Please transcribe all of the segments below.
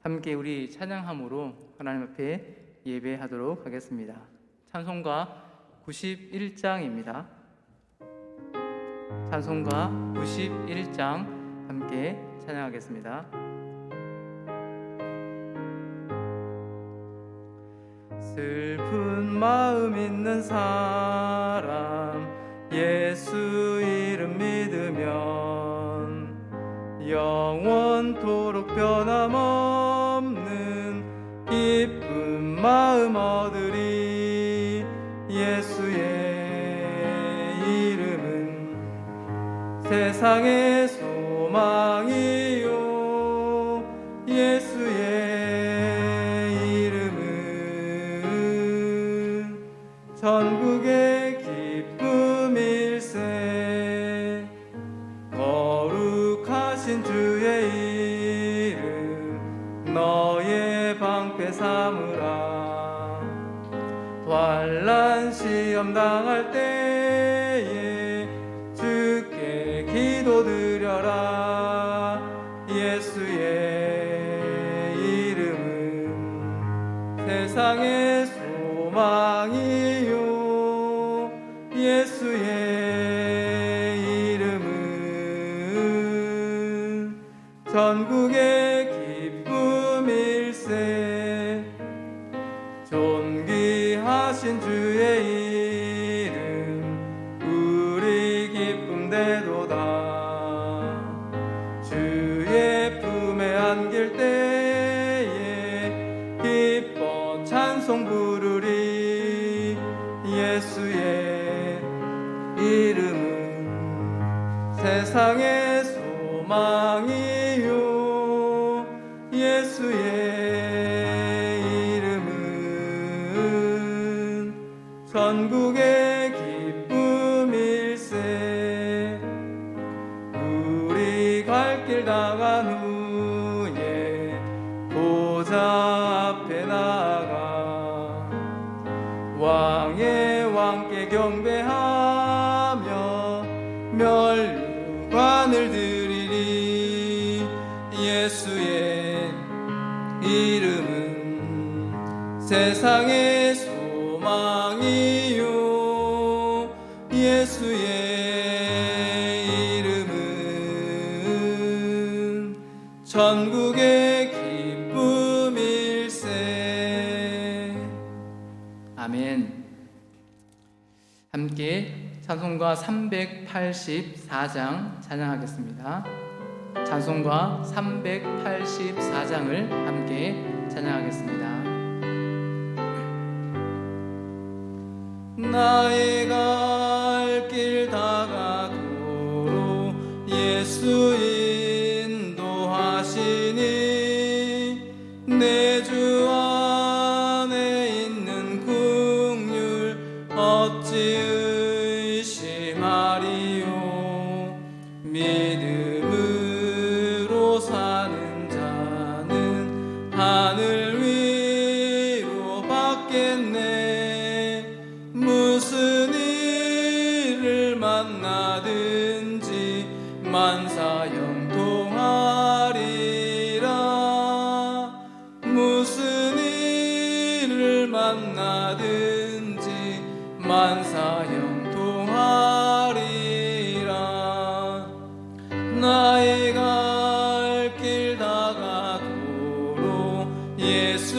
함께 우리 찬양함으로 하나님 앞에 예배하도록 하겠습니다. 찬송가 91장입니다. 찬송가 91장 함께 찬양하겠습니다. 슬픈 마음 있는 사람 예수 이름 믿으면 영원토록 변함없는 기쁜 마음 얻으리. 예수의 이름은 세상의 소망이요 예수의 이름은 전국의 기쁨일세. 거룩하신 주의 이름 너의 방패 삼으라. 환난 시험 당할 때에 주께 기도드려라. 예수의 이름은 세상의 소망이요 예수의 이름은 전국의 기쁨일세. 존귀하신 주의 이름 우리 기쁨 되도다. 주의 품에 안길 때에 기뻐 찬송 부르리. 예수의 이름은 세상의 소망이요 예수의 이름은 전국의 기쁨일세. 우리 갈 길 나간 후에 보좌 앞에 나가 왕의 왕께 경배하며 멸류관을 드리리. 예수의 이름은 세상의 소망이요 예수의 이름은 전국의 기쁨일세. 아멘. 함께 찬송가 384장 찬양하겠습니다. 찬송가 384장을 함께 찬양하겠습니다. 나의 갈 길 다가도록 예수 인도하시니 내 주 안에 있는 긍휼 어찌 의심하리요. 믿음으로 사는 자는 하늘 위로 받겠네. 무슨 일을 만나든지 만사형통하리라. 무슨 일을 만나든지 만사형통하리라. 나의 갈 길 다가도록 예수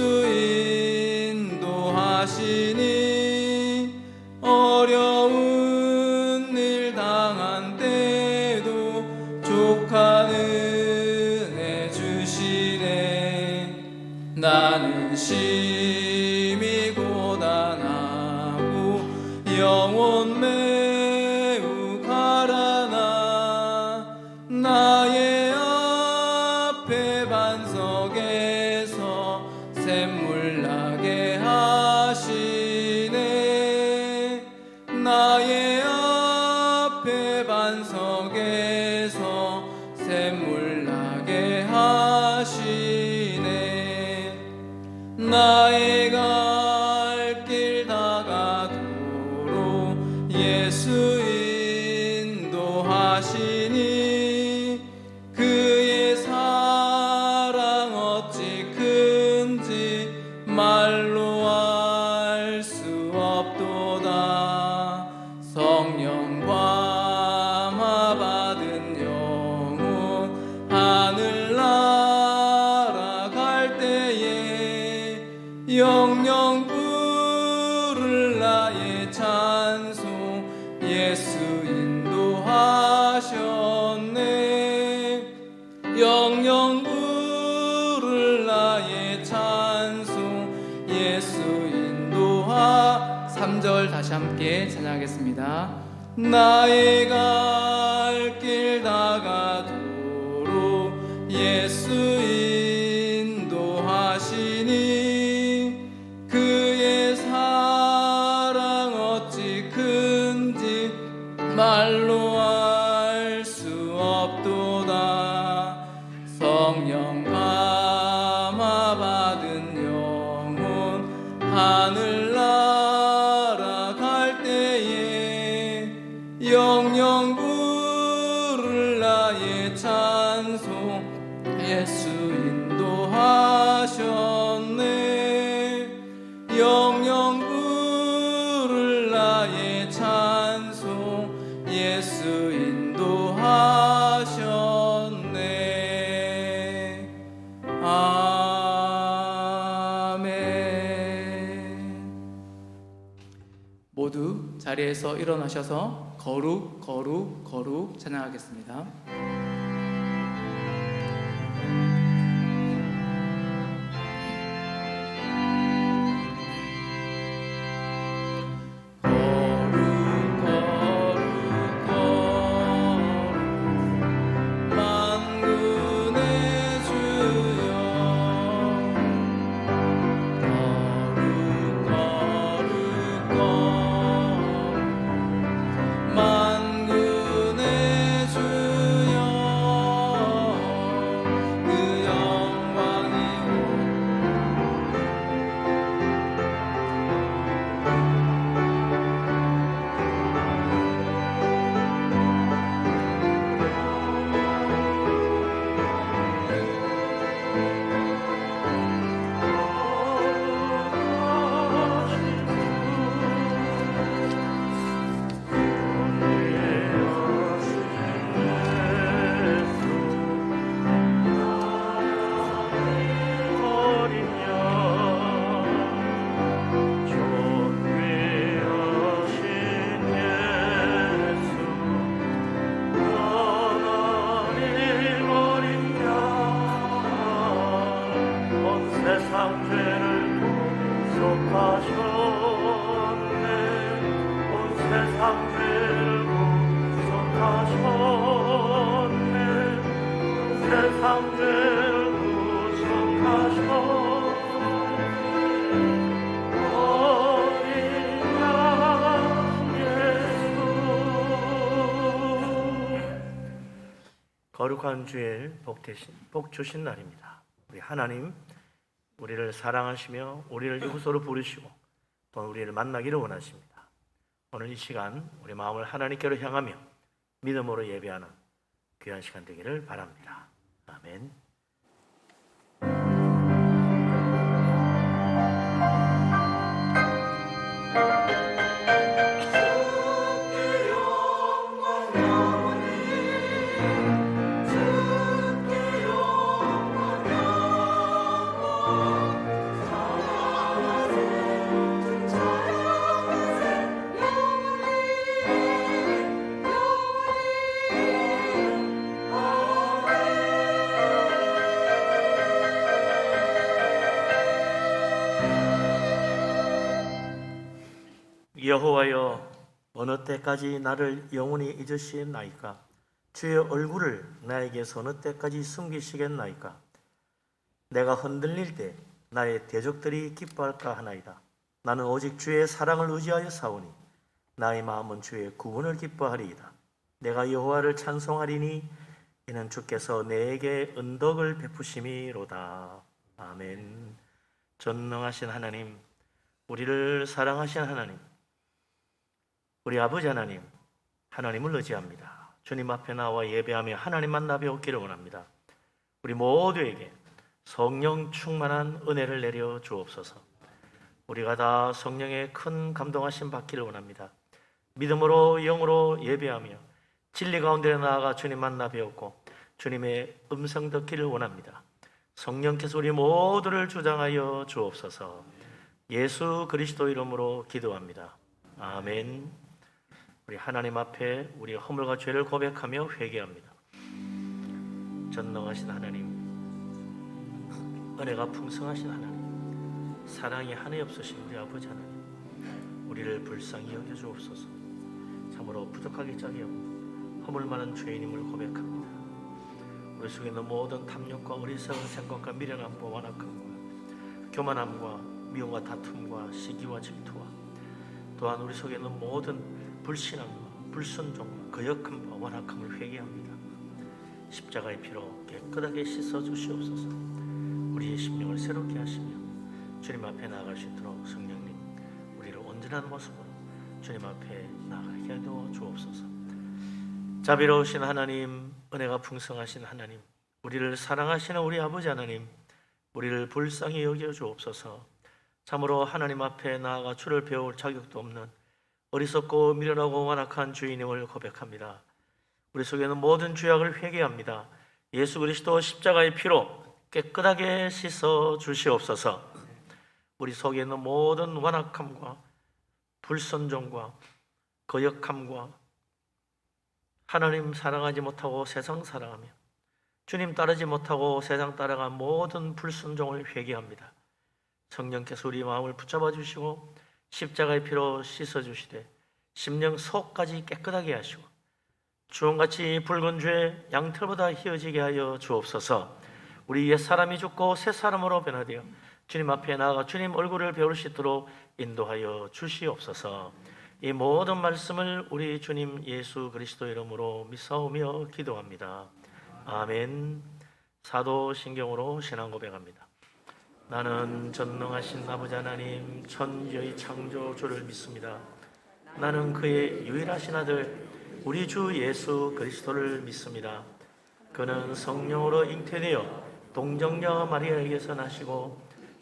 인도하시니 어려운 일 당한 때도 족한 은혜 주시네. 나는 심히 고단하고 영혼 매우 가라나 나의 앞에 반석에서 샘물 나게 하시네. 나의 앞에 반석에서 샘물 나게 하시네. 나의 갈 길 다가도록 예수 인도하시니 그의 사랑 어찌 그 예수 인도하셨네. 영영 부를 나의 찬송 예수 인도하. 3절 다시 함께 찬양하겠습니다. 나의 갈 길 다가도록 예수 인도하시니 그의 사랑 어찌 큰지 말로 알 수 없도다. 성령 감화 받은 영혼 하늘 날아갈 때에 영영 부를 나의 찬송 예수 인도하셨네. 영영 부를 나의 찬송 예수 인도하셨네. 아멘. 모두 자리에서 일어나셔서 거룩 거룩 거룩 찬양하겠습니다. 거룩한 주일 복 주신 날입니다. 우리 하나님, 우리를 사랑하시며 우리를 이웃으로 부르시고 또 우리를 만나기를 원하십니다. 오늘 이 시간 우리 마음을 하나님께로 향하며 믿음으로 예배하는 귀한 시간 되기를 바랍니다. 아멘. 여호와여, 어느 때까지 나를 영원히 잊으시나이까? 주의 얼굴을 나에게서 어느 때까지 숨기시겠나이까? 내가 흔들릴 때 나의 대적들이 기뻐할까 하나이다. 나는 오직 주의 사랑을 의지하여 사오니 나의 마음은 주의 구원을 기뻐하리이다. 내가 여호와를 찬송하리니 이는 주께서 내게 은덕을 베푸심이로다. 아멘. 전능하신 하나님, 우리를 사랑하신 하나님, 우리 아버지 하나님, 하나님을 의지합니다. 주님 앞에 나와 예배하며 하나님만 나배웠기를 원합니다. 우리 모두에게 성령 충만한 은혜를 내려 주옵소서. 우리가 다 성령의 큰 감동하심 받기를 원합니다. 믿음으로 영으로 예배하며 진리 가운데 나아가 주님만 나배웠고 주님의 음성 듣기를 원합니다. 성령께서 우리 모두를 주장하여 주옵소서. 예수 그리스도 이름으로 기도합니다. 아멘. 우리 하나님 앞에 우리의 허물과 죄를 고백하며 회개합니다. 전능하신 하나님, 은혜가 풍성하신 하나님, 사랑이 한이 없으신 우리 아버지 하나님, 우리를 불쌍히 여겨주옵소서. 참으로 부족하기 짝이 없는 허물 많은 죄인임을 고백합니다. 우리 속에 있는 모든 탐욕과 어리석은 생각과 미련함과 완악함과 교만함과 미움과 다툼과 시기와 질투와 또한 우리 속에 있는 모든 불신함과 불순종과 거역함과 완악함을 회개합니다. 십자가의 피로 깨끗하게 씻어 주시옵소서. 우리의 심령을 새롭게 하시며 주님 앞에 나아갈 수 있도록 성령님 우리를 온전한 모습으로 주님 앞에 나아가게 하여 주옵소서. 자비로우신 하나님, 은혜가 풍성하신 하나님, 우리를 사랑하시는 우리 아버지 하나님, 우리를 불쌍히 여겨 주옵소서. 참으로 하나님 앞에 나아가 주를 배울 자격도 없는 어리석고 미련하고 완악한 주인임을 고백합니다. 우리 속에는 모든 죄악을 회개합니다. 예수 그리스도 십자가의 피로 깨끗하게 씻어 주시옵소서. 우리 속에 있는 모든 완악함과 불순종과 거역함과 하나님 사랑하지 못하고 세상 사랑하며 주님 따르지 못하고 세상 따라간 모든 불순종을 회개합니다. 성령께서 우리 마음을 붙잡아 주시고 십자가의 피로 씻어 주시되 심령 속까지 깨끗하게 하시고 주홍같이 붉은 죄 양털보다 희어지게 하여 주옵소서. 우리 옛 사람이 죽고 새 사람으로 변화되어 주님 앞에 나아가 주님 얼굴을 배울 수 있도록 인도하여 주시옵소서. 이 모든 말씀을 우리 주님 예수 그리스도 이름으로 믿사오며 기도합니다. 아멘. 사도신경으로 신앙 고백합니다. 나는 전능하신 아버지 하나님 천지의 창조주를 믿습니다. 나는 그의 유일하신 아들 우리 주 예수 그리스도를 믿습니다. 그는 성령으로 잉태되어 동정녀 마리아에게서 나시고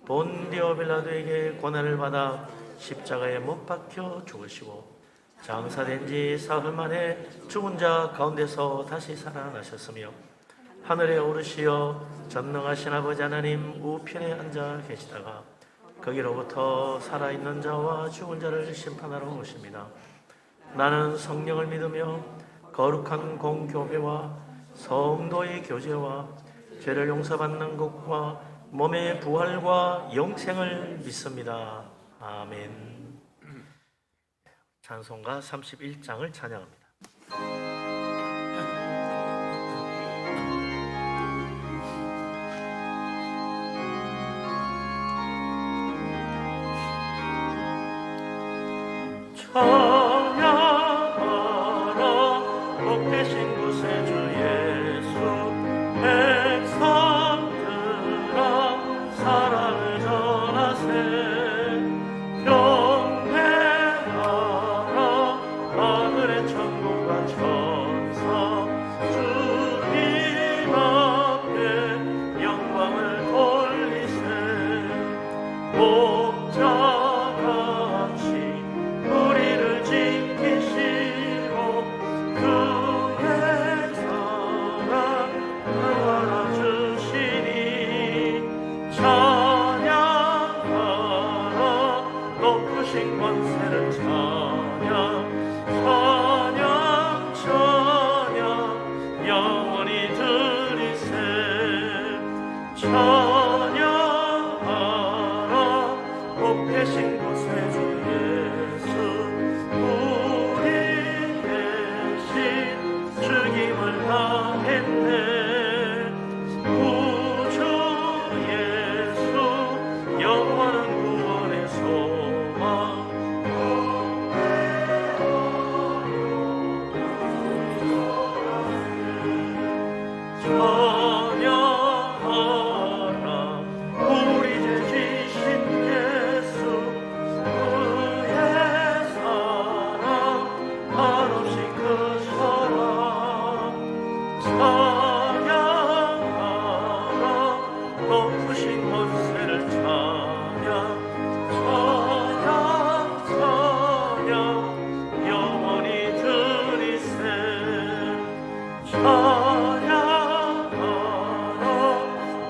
본디오 빌라도에게 고난을 받아 십자가에 못 박혀 죽으시고 장사된 지 사흘 만에 죽은 자 가운데서 다시 살아나셨으며 하늘에 오르시어 전능하신 아버지 하나님 우편에 앉아 계시다가 거기로부터 살아있는 자와 죽은 자를 심판하러 오십니다. 나는 성령을 믿으며 거룩한 공교회와 성도의 교제와 죄를 용서받는 것과 몸의 부활과 영생을 믿습니다. 아멘. 찬송가 31장을 찬양합니다. 찬양하라 복되신 구세주 예수 백성들아 사랑을 전하세 경배하라 하늘의 천국과 천사 주님 앞에 영광을 돌리세 목자같이 우리를 지키시고 그의 사랑 알아주시니 찬양하라 높으신 권세를 찬양 찬양 찬양 영원히 드리세 찬양하라 복되신 구세주 예수 우리 대신 죽임을 당했네 구주 예수 영원한 구원의 소망 찬양하라 우리 죄 지신 예수 그의 사랑 한없이 그 사랑 찬양하라 높으신 권세를 찬양 찬양 찬양 영원히 드리세 찬양하라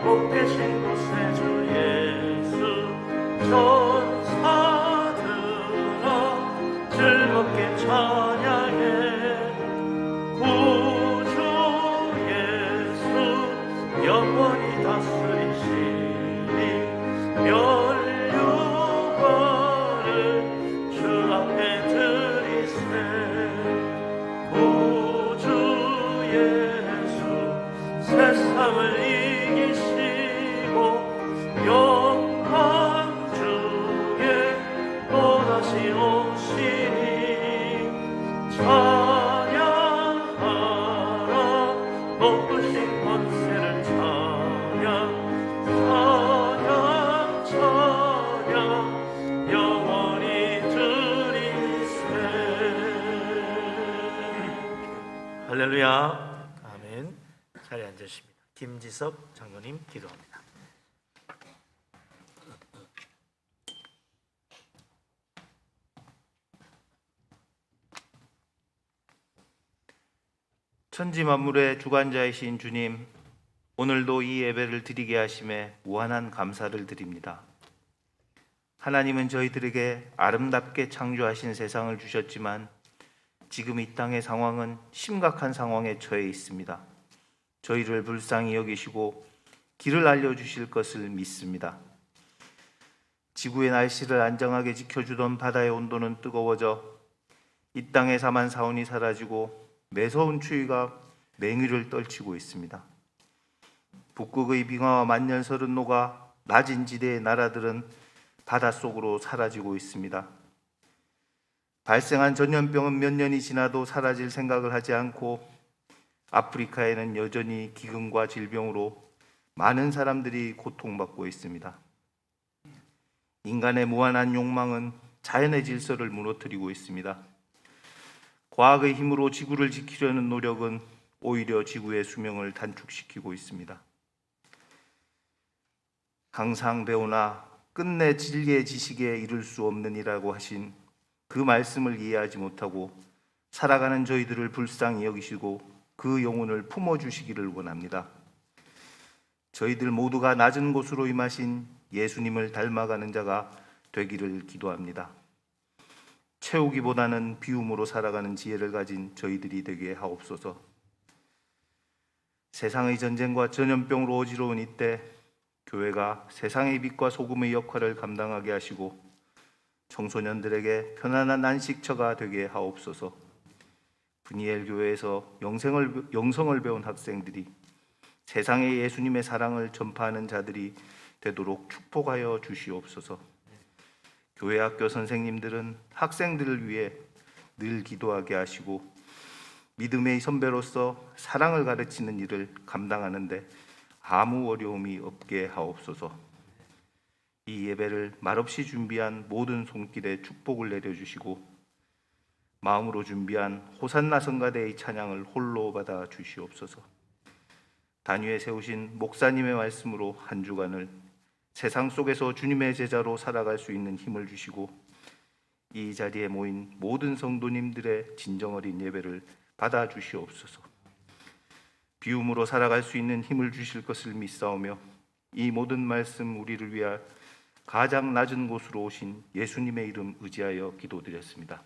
복되신 구세주 예수 전사들아 즐겁게 찬양 할렐루야. 아멘. 자리에 앉으십니다. 김지석 장로님 기도합니다. 천지 만물의 주관자이신 주님, 오늘도 이 예배를 드리게 하심에 무한한 감사를 드립니다. 하나님은 저희들에게 아름답게 창조하신 세상을 주셨지만 지금 이 땅의 상황은 심각한 상황에 처해 있습니다. 저희를 불쌍히 여기시고 길을 알려주실 것을 믿습니다. 지구의 날씨를 안정하게 지켜주던 바다의 온도는 뜨거워져 이 땅의 사만 사온이 사라지고 매서운 추위가 맹위를 떨치고 있습니다. 북극의 빙하와 만년설은 녹아 낮은 지대의 나라들은 바닷속으로 사라지고 있습니다. 발생한 전염병은 몇 년이 지나도 사라질 생각을 하지 않고 아프리카에는 여전히 기근과 질병으로 많은 사람들이 고통받고 있습니다. 인간의 무한한 욕망은 자연의 질서를 무너뜨리고 있습니다. 과학의 힘으로 지구를 지키려는 노력은 오히려 지구의 수명을 단축시키고 있습니다. 항상 배우나 끝내 진리의 지식에 이를 수 없는 이라고 하신 그 말씀을 이해하지 못하고 살아가는 저희들을 불쌍히 여기시고 그 영혼을 품어주시기를 원합니다. 저희들 모두가 낮은 곳으로 임하신 예수님을 닮아가는 자가 되기를 기도합니다. 채우기보다는 비움으로 살아가는 지혜를 가진 저희들이 되게 하옵소서. 세상의 전쟁과 전염병으로 어지러운 이때 교회가 세상의 빛과 소금의 역할을 감당하게 하시고 청소년들에게 편안한 안식처가 되게 하옵소서. 브니엘 교회에서 영성을 배운 학생들이 세상에 예수님의 사랑을 전파하는 자들이 되도록 축복하여 주시옵소서. 교회 학교 선생님들은 학생들을 위해 늘 기도하게 하시고 믿음의 선배로서 사랑을 가르치는 일을 감당하는데 아무 어려움이 없게 하옵소서. 이 예배를 말없이 준비한 모든 손길에 축복을 내려주시고 마음으로 준비한 호산나 성가대의 찬양을 홀로 받아 주시옵소서. 단위에 세우신 목사님의 말씀으로 한 주간을 세상 속에서 주님의 제자로 살아갈 수 있는 힘을 주시고 이 자리에 모인 모든 성도님들의 진정어린 예배를 받아 주시옵소서. 비움으로 살아갈 수 있는 힘을 주실 것을 믿사오며 이 모든 말씀 우리를 위하여 가장 낮은 곳으로 오신 예수님의 이름 의지하여 기도드렸습니다.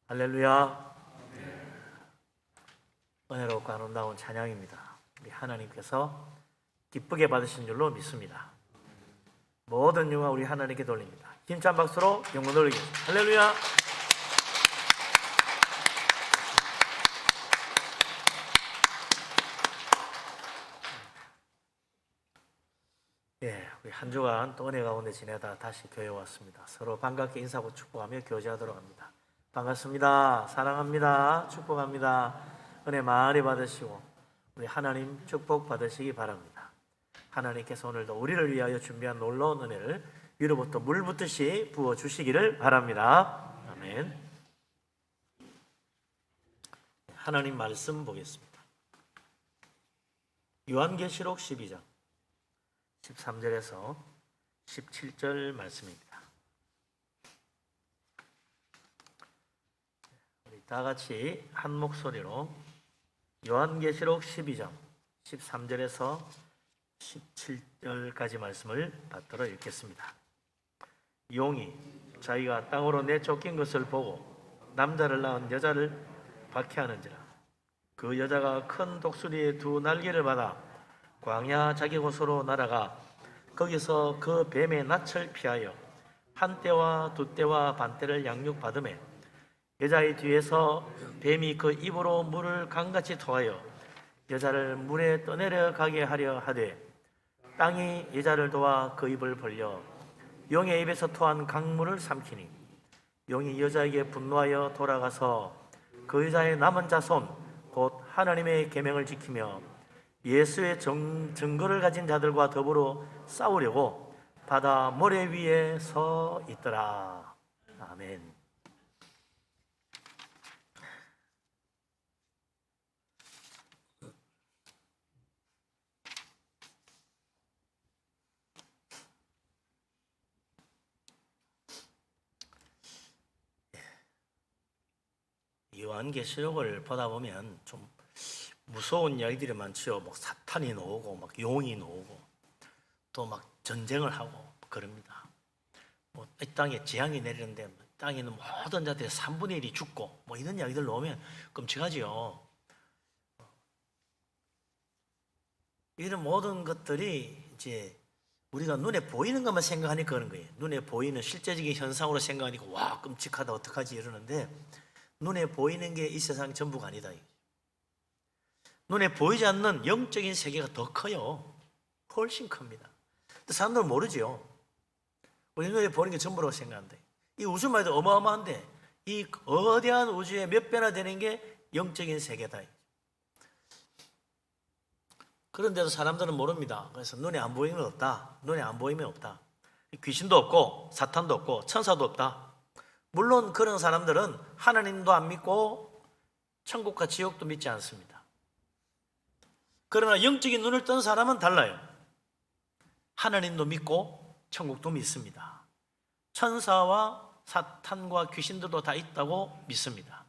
할렐루야. 은혜롭고 아름다운 찬양입니다. 우리 하나님께서 기쁘게 받으신 줄로 믿습니다. 모든 영광 우리 하나님께 돌립니다. 힘찬 박수로 영광 돌리겠습니다. 할렐루야. 우리 한 주간 또 은혜 가운데 지내다 다시 교회에 왔습니다. 서로 반갑게 인사하고 축복하며 교제하도록 합니다. 반갑습니다. 사랑합니다. 축복합니다. 은혜 많이 받으시고 우리 하나님 축복 받으시기 바랍니다. 하나님께서 오늘도 우리를 위하여 준비한 놀라운 은혜를 위로부터 물 붓듯이 부어주시기를 바랍니다. 아멘. 하나님 말씀 보겠습니다. 요한계시록 12장 13절에서 17절 말씀입니다. 우리 다 같이 한 목소리로 요한계시록 12장 13절에서 17절까지 말씀을 받들어 읽겠습니다. 용이 자기가 땅으로 내쫓긴 것을 보고 남자를 낳은 여자를 박해하는지라. 그 여자가 큰 독수리의 두 날개를 받아 광야 자기 곳으로 날아가 거기서 그 뱀의 낯을 피하여 한 때와 두 때와 반 때를 양육받으매 여자의 뒤에서 뱀이 그 입으로 물을 강같이 토하여 여자를 물에 떠내려 가게 하려 하되 땅이 여자를 도와 그 입을 벌려 용의 입에서 토한 강물을 삼키니 용이 여자에게 분노하여 돌아가서 그 여자의 남은 자손 곧 하나님의 계명을 지키며 예수의 증거를 가진 자들과 더불어 싸우려고 바다 모래 위에 서 있더라. 아멘. 요한계시록을 보다 보면 좀 무서운 이야기들이 많죠. 막 사탄이 나오고 막 용이 나오고 또 막 전쟁을 하고 그럽니다. 뭐 이 땅에 재앙이 내리는데 땅에 있는 모든 자들의 3분의 1이 죽고 뭐 이런 이야기들 나오면 끔찍하지요. 이런 모든 것들이 이제 우리가 눈에 보이는 것만 생각하니까 그런 거예요. 눈에 보이는 실제적인 현상으로 생각하니까 와 끔찍하다 어떡하지 이러는데 눈에 보이는 게 이 세상 전부가 아니다. 눈에 보이지 않는 영적인 세계가 더 커요. 훨씬 큽니다. 근데 사람들은 모르죠. 우리 눈에 보이는 게 전부라고 생각한대. 이 우주만 해도 어마어마한데 이 거대한 우주의 몇 배나 되는 게 영적인 세계다. 그런데도 사람들은 모릅니다. 그래서 눈에 안 보이면 없다. 눈에 안 보이면 없다. 귀신도 없고 사탄도 없고 천사도 없다. 물론 그런 사람들은 하나님도 안 믿고 천국과 지옥도 믿지 않습니다. 그러나 영적인 눈을 뜬 사람은 달라요. 하나님도 믿고 천국도 믿습니다. 천사와 사탄과 귀신들도 다 있다고 믿습니다.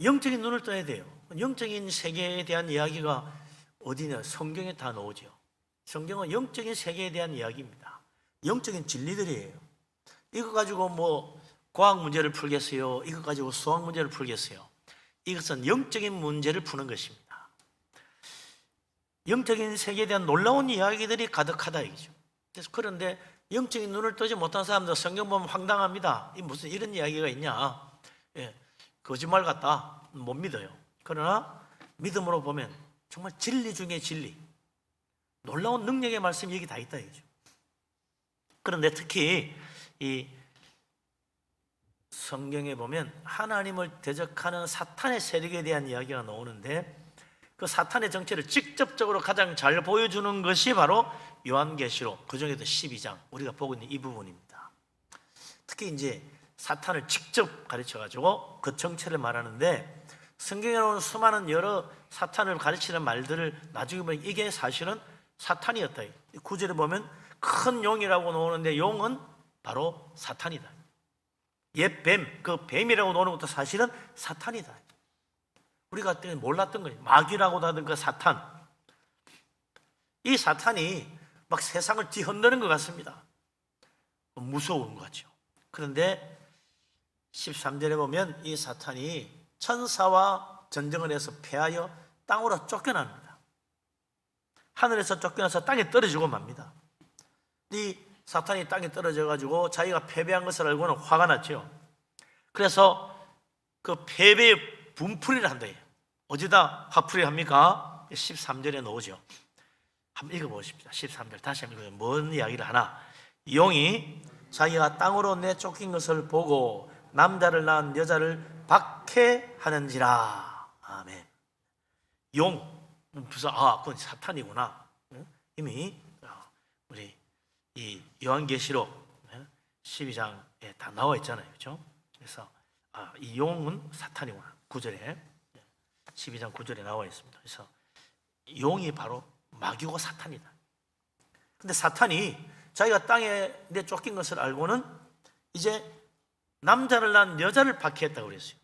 영적인 눈을 떠야 돼요. 영적인 세계에 대한 이야기가 어디냐? 성경에 다 나오죠. 성경은 영적인 세계에 대한 이야기입니다. 영적인 진리들이에요. 이거 가지고 뭐 과학 문제를 풀겠어요? 이거 가지고 수학 문제를 풀겠어요? 이것은 영적인 문제를 푸는 것입니다. 영적인 세계에 대한 놀라운 이야기들이 가득하다 이거죠. 그래서 그런데 영적인 눈을 뜨지 못한 사람들 성경 보면 황당합니다. 이 무슨 이런 이야기가 있냐? 거짓말 같다. 못 믿어요. 그러나 믿음으로 보면 정말 진리 중에 진리, 놀라운 능력의 말씀이 여기 다 있다 이거죠. 그런데 특히 이 성경에 보면 하나님을 대적하는 사탄의 세력에 대한 이야기가 나오는데 그 사탄의 정체를 직접적으로 가장 잘 보여주는 것이 바로 요한계시록 그중에도 12장 우리가 보고 있는 이 부분입니다. 특히 이제 사탄을 직접 가르쳐가지고 그 정체를 말하는데 성경에 나오는 수많은 여러 사탄을 가르치는 말들을 나중에 보면 이게 사실은 사탄이었다. 9절에 보면 큰 용이라고 나오는데 용은 바로 사탄이다. 옛 뱀, 그 뱀이라고 나오는 것도 사실은 사탄이다. 우리가 그때 몰랐던 거예요. 마귀라고도 하던 그 사탄. 이 사탄이 막 세상을 뒤흔드는 것 같습니다. 무서운 거죠. 그런데 13절에 보면 이 사탄이 천사와 전쟁을 해서 패하여 땅으로 쫓겨납니다. 하늘에서 쫓겨나서 땅에 떨어지고 맙니다. 이 사탄이 땅에 떨어져 가지고 자기가 패배한 것을 알고는 화가 났죠. 그래서 그 패배의 분풀이를 한다. 어디다 화풀이를 합니까? 13절에 나오죠. 한번 읽어보십시다. 13절 다시 한번 읽어요. 뭔 이야기를 하나? 용이 자기가 땅으로 내쫓긴 것을 보고 남자를 낳은 여자를 박해하는지라. 아멘. 용, 무슨 그건 사탄이구나. 이미 우리 이 요한계시록 12장에 다 나와 있잖아요, 그렇죠? 그래서 이 용은 사탄이구나. 9절에 12장 9절에 나와 있습니다. 그래서 용이 바로 마귀고 사탄이다. 근데 사탄이 자기가 땅에 내쫓긴 것을 알고는 이제 남자를 낳은 여자를 박해했다고 그랬어요.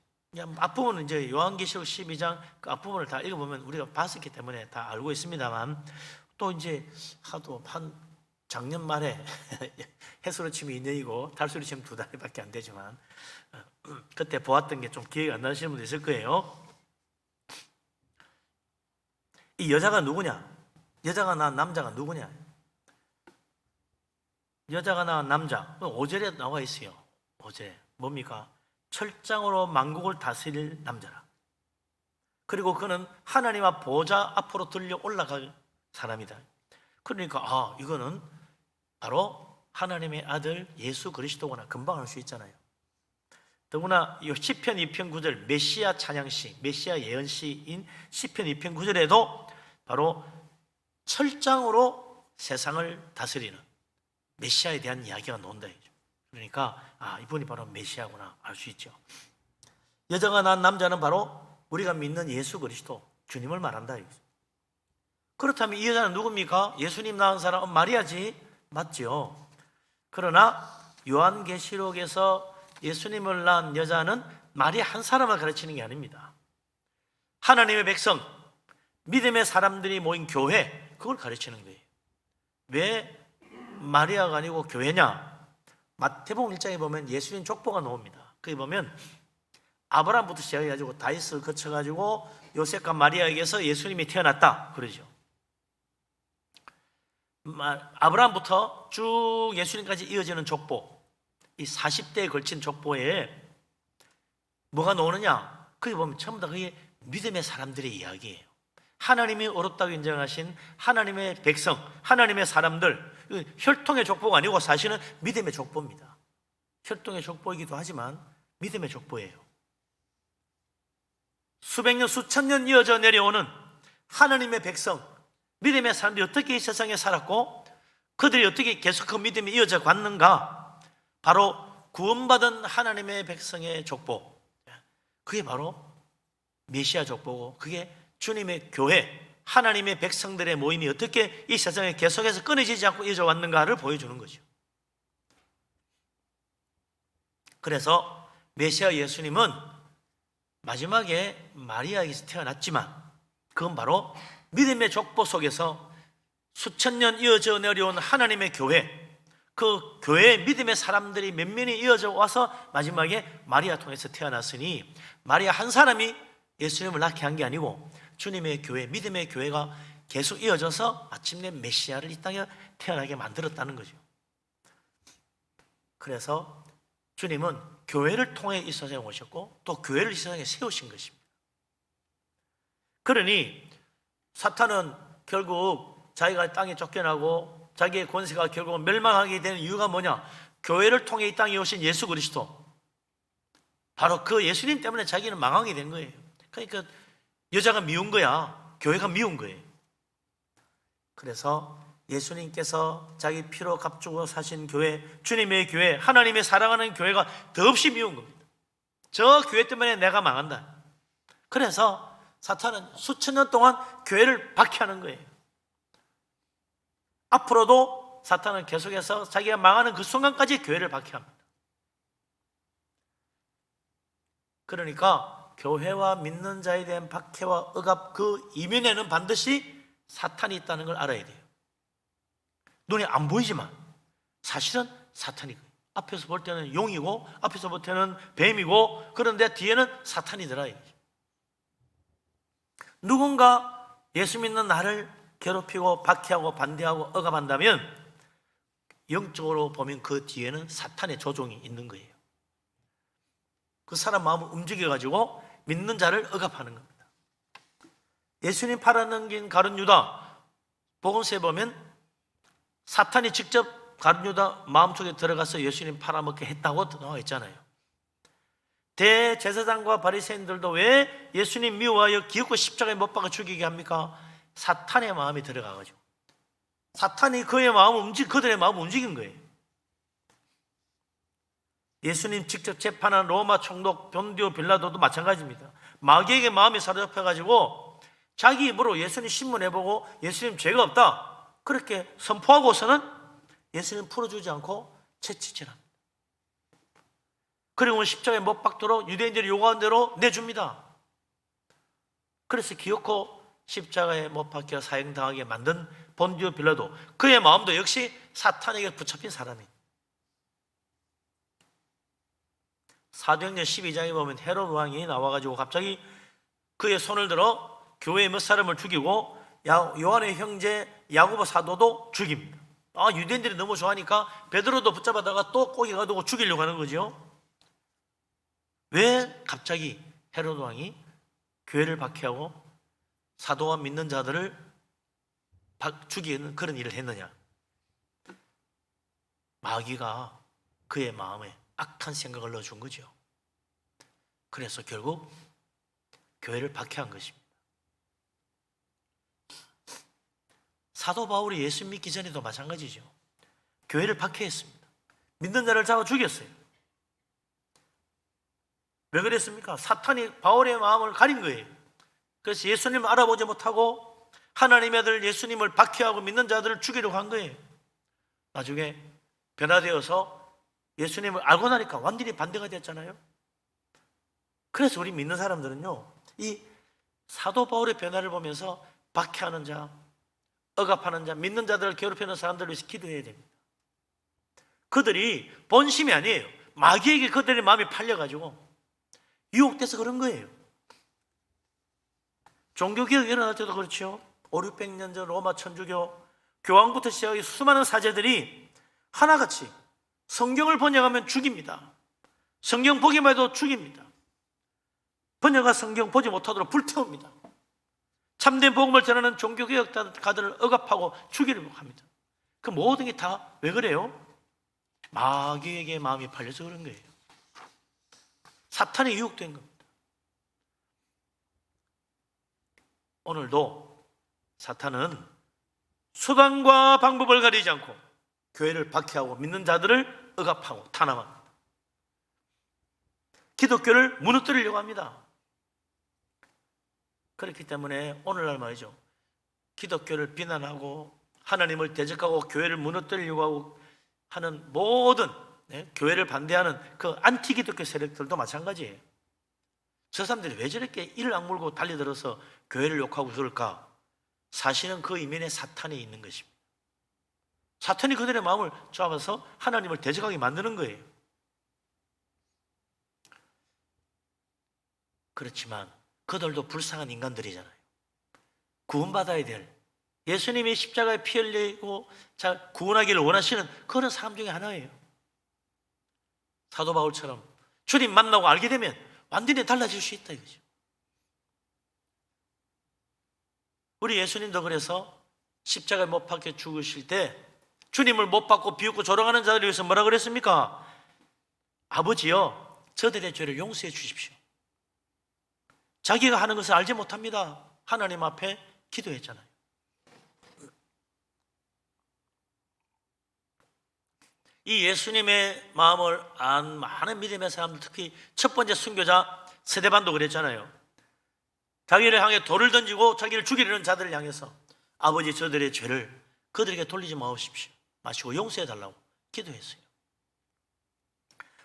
앞부분은 이제 요한계시록 12장 그 앞부분을 다 읽어보면 우리가 봤었기 때문에 다 알고 있습니다만, 또 이제 하도 한 작년 말에 해수로 치면 2년이고 달수로 치면 2달밖에 안 되지만 그때 보았던 게 좀 기억이 안 나시는 분도 있을 거예요. 이 여자가 누구냐? 여자가 낳은 남자가 누구냐? 여자가 낳은 남자 5절에 나와 있어요. 5절에 뭡니까? 철장으로 만국을 다스릴 남자라. 그리고 그는 하나님의 보좌 앞으로 들려 올라갈 사람이다. 그러니까 이거는 바로 하나님의 아들 예수 그리스도구나 금방 알 수 있잖아요. 더구나 이 시편 2편 9절 메시아 찬양시, 메시아 예언시인 시편 2편 9절에도 바로 철장으로 세상을 다스리는 메시아에 대한 이야기가 나온다. 그러니까 이분이 바로 메시아구나 알 수 있죠. 여자가 낳은 남자는 바로 우리가 믿는 예수 그리스도 주님을 말한다. 그렇다면 이 여자는 누굽니까? 예수님 낳은 사람은 마리아지, 맞죠? 그러나 요한계시록에서 예수님을 낳은 여자는 마리아 한 사람을 가르치는 게 아닙니다. 하나님의 백성, 믿음의 사람들이 모인 교회, 그걸 가르치는 거예요. 왜 마리아가 아니고 교회냐? 마태복음 1장에 보면 예수님 족보가 나옵니다. 거기 보면 아브라함부터 시작해가지고 다윗을 거쳐가지고 요셉과 마리아에게서 예수님이 태어났다 그러죠. 아브라함부터 쭉 예수님까지 이어지는 족보, 이 40대에 걸친 족보에 뭐가 나오느냐? 거기 보면 전부 다 그게 믿음의 사람들의 이야기예요. 하나님이 어렵다고 인정하신 하나님의 백성, 하나님의 사람들, 혈통의 족보가 아니고 사실은 믿음의 족보입니다. 혈통의 족보이기도 하지만 믿음의 족보예요. 수백 년, 수천 년 이어져 내려오는 하나님의 백성, 믿음의 사람들이 어떻게 이 세상에 살았고 그들이 어떻게 계속 그 믿음이 이어져 갔는가? 바로 구원받은 하나님의 백성의 족보, 그게 바로 메시아 족보고, 그게 주님의 교회, 하나님의 백성들의 모임이 어떻게 이 세상에 계속해서 끊어지지 않고 이어져 왔는가를 보여주는 거죠. 그래서 메시아 예수님은 마지막에 마리아에게서 태어났지만 그건 바로 믿음의 족보 속에서 수천 년 이어져 내려온 하나님의 교회, 그 교회의 믿음의 사람들이 몇 명이 이어져 와서 마지막에 마리아 통해서 태어났으니 마리아 한 사람이 예수님을 낳게 한 게 아니고 주님의 교회, 믿음의 교회가 계속 이어져서 마침내 메시아를 이 땅에 태어나게 만들었다는 거죠. 그래서 주님은 교회를 통해 이 세상에 오셨고 또 교회를 이 세상에 세우신 것입니다. 그러니 사탄은 결국 자기가 땅에 쫓겨나고 자기의 권세가 결국은 멸망하게 되는 이유가 뭐냐? 교회를 통해 이 땅에 오신 예수 그리스도, 바로 그 예수님 때문에 자기는 망하게 된 거예요. 그러니까 여자가 미운 거야, 교회가 미운 거예요. 그래서 예수님께서 자기 피로 값주고 사신 교회, 주님의 교회, 하나님의 사랑하는 교회가 더없이 미운 겁니다. 저 교회 때문에 내가 망한다. 그래서 사탄은 수천 년 동안 교회를 박해하는 거예요. 앞으로도 사탄은 계속해서 자기가 망하는 그 순간까지 교회를 박해합니다. 그러니까 교회와 믿는 자에 대한 박해와 억압, 그 이면에는 반드시 사탄이 있다는 걸 알아야 돼요. 눈에 안 보이지만 사실은 사탄이 앞에서 볼 때는 용이고 앞에서 볼 때는 뱀이고, 그런데 뒤에는 사탄이더라. 누군가 예수 믿는 나를 괴롭히고 박해하고 반대하고 억압한다면 영적으로 보면 그 뒤에는 사탄의 조종이 있는 거예요. 그 사람 마음을 움직여가지고 믿는 자를 억압하는 겁니다. 예수님 팔아넘긴 가룟 유다 복음서에 보면 사탄이 직접 가룟 유다 마음속에 들어가서 예수님 팔아먹게 했다고 나와 있잖아요. 대제사장과 바리새인들도 왜 예수님 미워하여 기웃고 십자가에 못 박아 죽이게 합니까? 사탄의 마음이 들어가가지고 사탄이 그들의 마음을 움직인 거예요. 예수님 직접 재판한 로마 총독 본디오 빌라도도 마찬가지입니다. 마귀에게 마음이 사로잡혀가지고 자기 입으로 예수님 신문해보고 예수님 죄가 없다 그렇게 선포하고서는 예수님 풀어주지 않고 채찍질 합니다. 그리고 십자가에 못 박도록 유대인들이 요구한 대로 내줍니다. 그래서 기어코 십자가에 못 박혀 사형당하게 만든 본디오 빌라도, 그의 마음도 역시 사탄에게 붙잡힌 사람이에요. 사도행전 12장에 보면 헤롯 왕이 나와가지고 갑자기 그의 손을 들어 교회 몇 사람을 죽이고 요한의 형제 야고보 사도도 죽입니다. 유대인들이 너무 좋아하니까 베드로도 붙잡아다가 또 꼬기 가두고 죽이려고 하는 거죠. 왜 갑자기 헤롯 왕이 교회를 박해하고 사도와 믿는 자들을 죽이는 그런 일을 했느냐? 마귀가 그의 마음에 악한 생각을 넣어준 거죠. 그래서 결국 교회를 박해한 것입니다. 사도 바울이 예수 믿기 전에도 마찬가지죠. 교회를 박해했습니다. 믿는 자를 잡아 죽였어요. 왜 그랬습니까? 사탄이 바울의 마음을 가린 거예요. 그래서 예수님을 알아보지 못하고 하나님의 아들 예수님을 박해하고 믿는 자들을 죽이려고 한 거예요. 나중에 변화되어서 예수님을 알고 나니까 완전히 반대가 됐잖아요. 그래서 우리 믿는 사람들은요, 이 사도 바울의 변화를 보면서 박해하는 자, 억압하는 자, 믿는 자들을 괴롭히는 사람들을 위해서 기도해야 됩니다. 그들이 본심이 아니에요. 마귀에게 그들의 마음이 팔려가지고 유혹돼서 그런 거예요. 종교개혁 일어날 때도 그렇죠. 500~600년 전 로마 천주교 교황부터 시작해 수많은 사제들이 하나같이 성경을 번역하면 죽입니다. 성경 보기만 해도 죽입니다. 번역한 성경 보지 못하도록 불태웁니다. 참된 복음을 전하는 종교개혁가들을 억압하고 죽이려고 합니다. 그 모든 게 다 왜 그래요? 마귀에게 마음이 팔려서 그런 거예요. 사탄에 유혹된 겁니다. 오늘도 사탄은 수단과 방법을 가리지 않고 교회를 박해하고 믿는 자들을 억압하고 탄압합니다. 기독교를 무너뜨리려고 합니다. 그렇기 때문에 오늘날 말이죠, 기독교를 비난하고 하나님을 대적하고 교회를 무너뜨리려고 하고 하는 모든 교회를 반대하는 그 안티기독교 세력들도 마찬가지예요. 저 사람들이 왜 저렇게 이를 악물고 달려들어서 교회를 욕하고 그럴까? 사실은 그 이면에 사탄이 있는 것입니다. 사탄이 그들의 마음을 잡아서 하나님을 대적하게 만드는 거예요. 그렇지만 그들도 불쌍한 인간들이잖아요. 구원받아야 될, 예수님이 십자가에 피 흘리고 구원하기를 원하시는 그런 사람 중에 하나예요. 사도 바울처럼 주님 만나고 알게 되면 완전히 달라질 수 있다 이거죠. 우리 예수님도 그래서 십자가에 못 박혀 죽으실 때 주님을 못 받고 비웃고 조롱하는 자들을 위해서 뭐라 그랬습니까? 아버지여, 저들의 죄를 용서해 주십시오. 자기가 하는 것을 알지 못합니다. 하나님 앞에 기도했잖아요. 이 예수님의 마음을 안 많은 믿음의 사람들, 특히 첫 번째 순교자 스데반도 그랬잖아요. 자기를 향해 돌을 던지고 자기를 죽이려는 자들을 향해서 아버지, 저들의 죄를 그들에게 돌리지 마시고 용서해 달라고 기도했어요.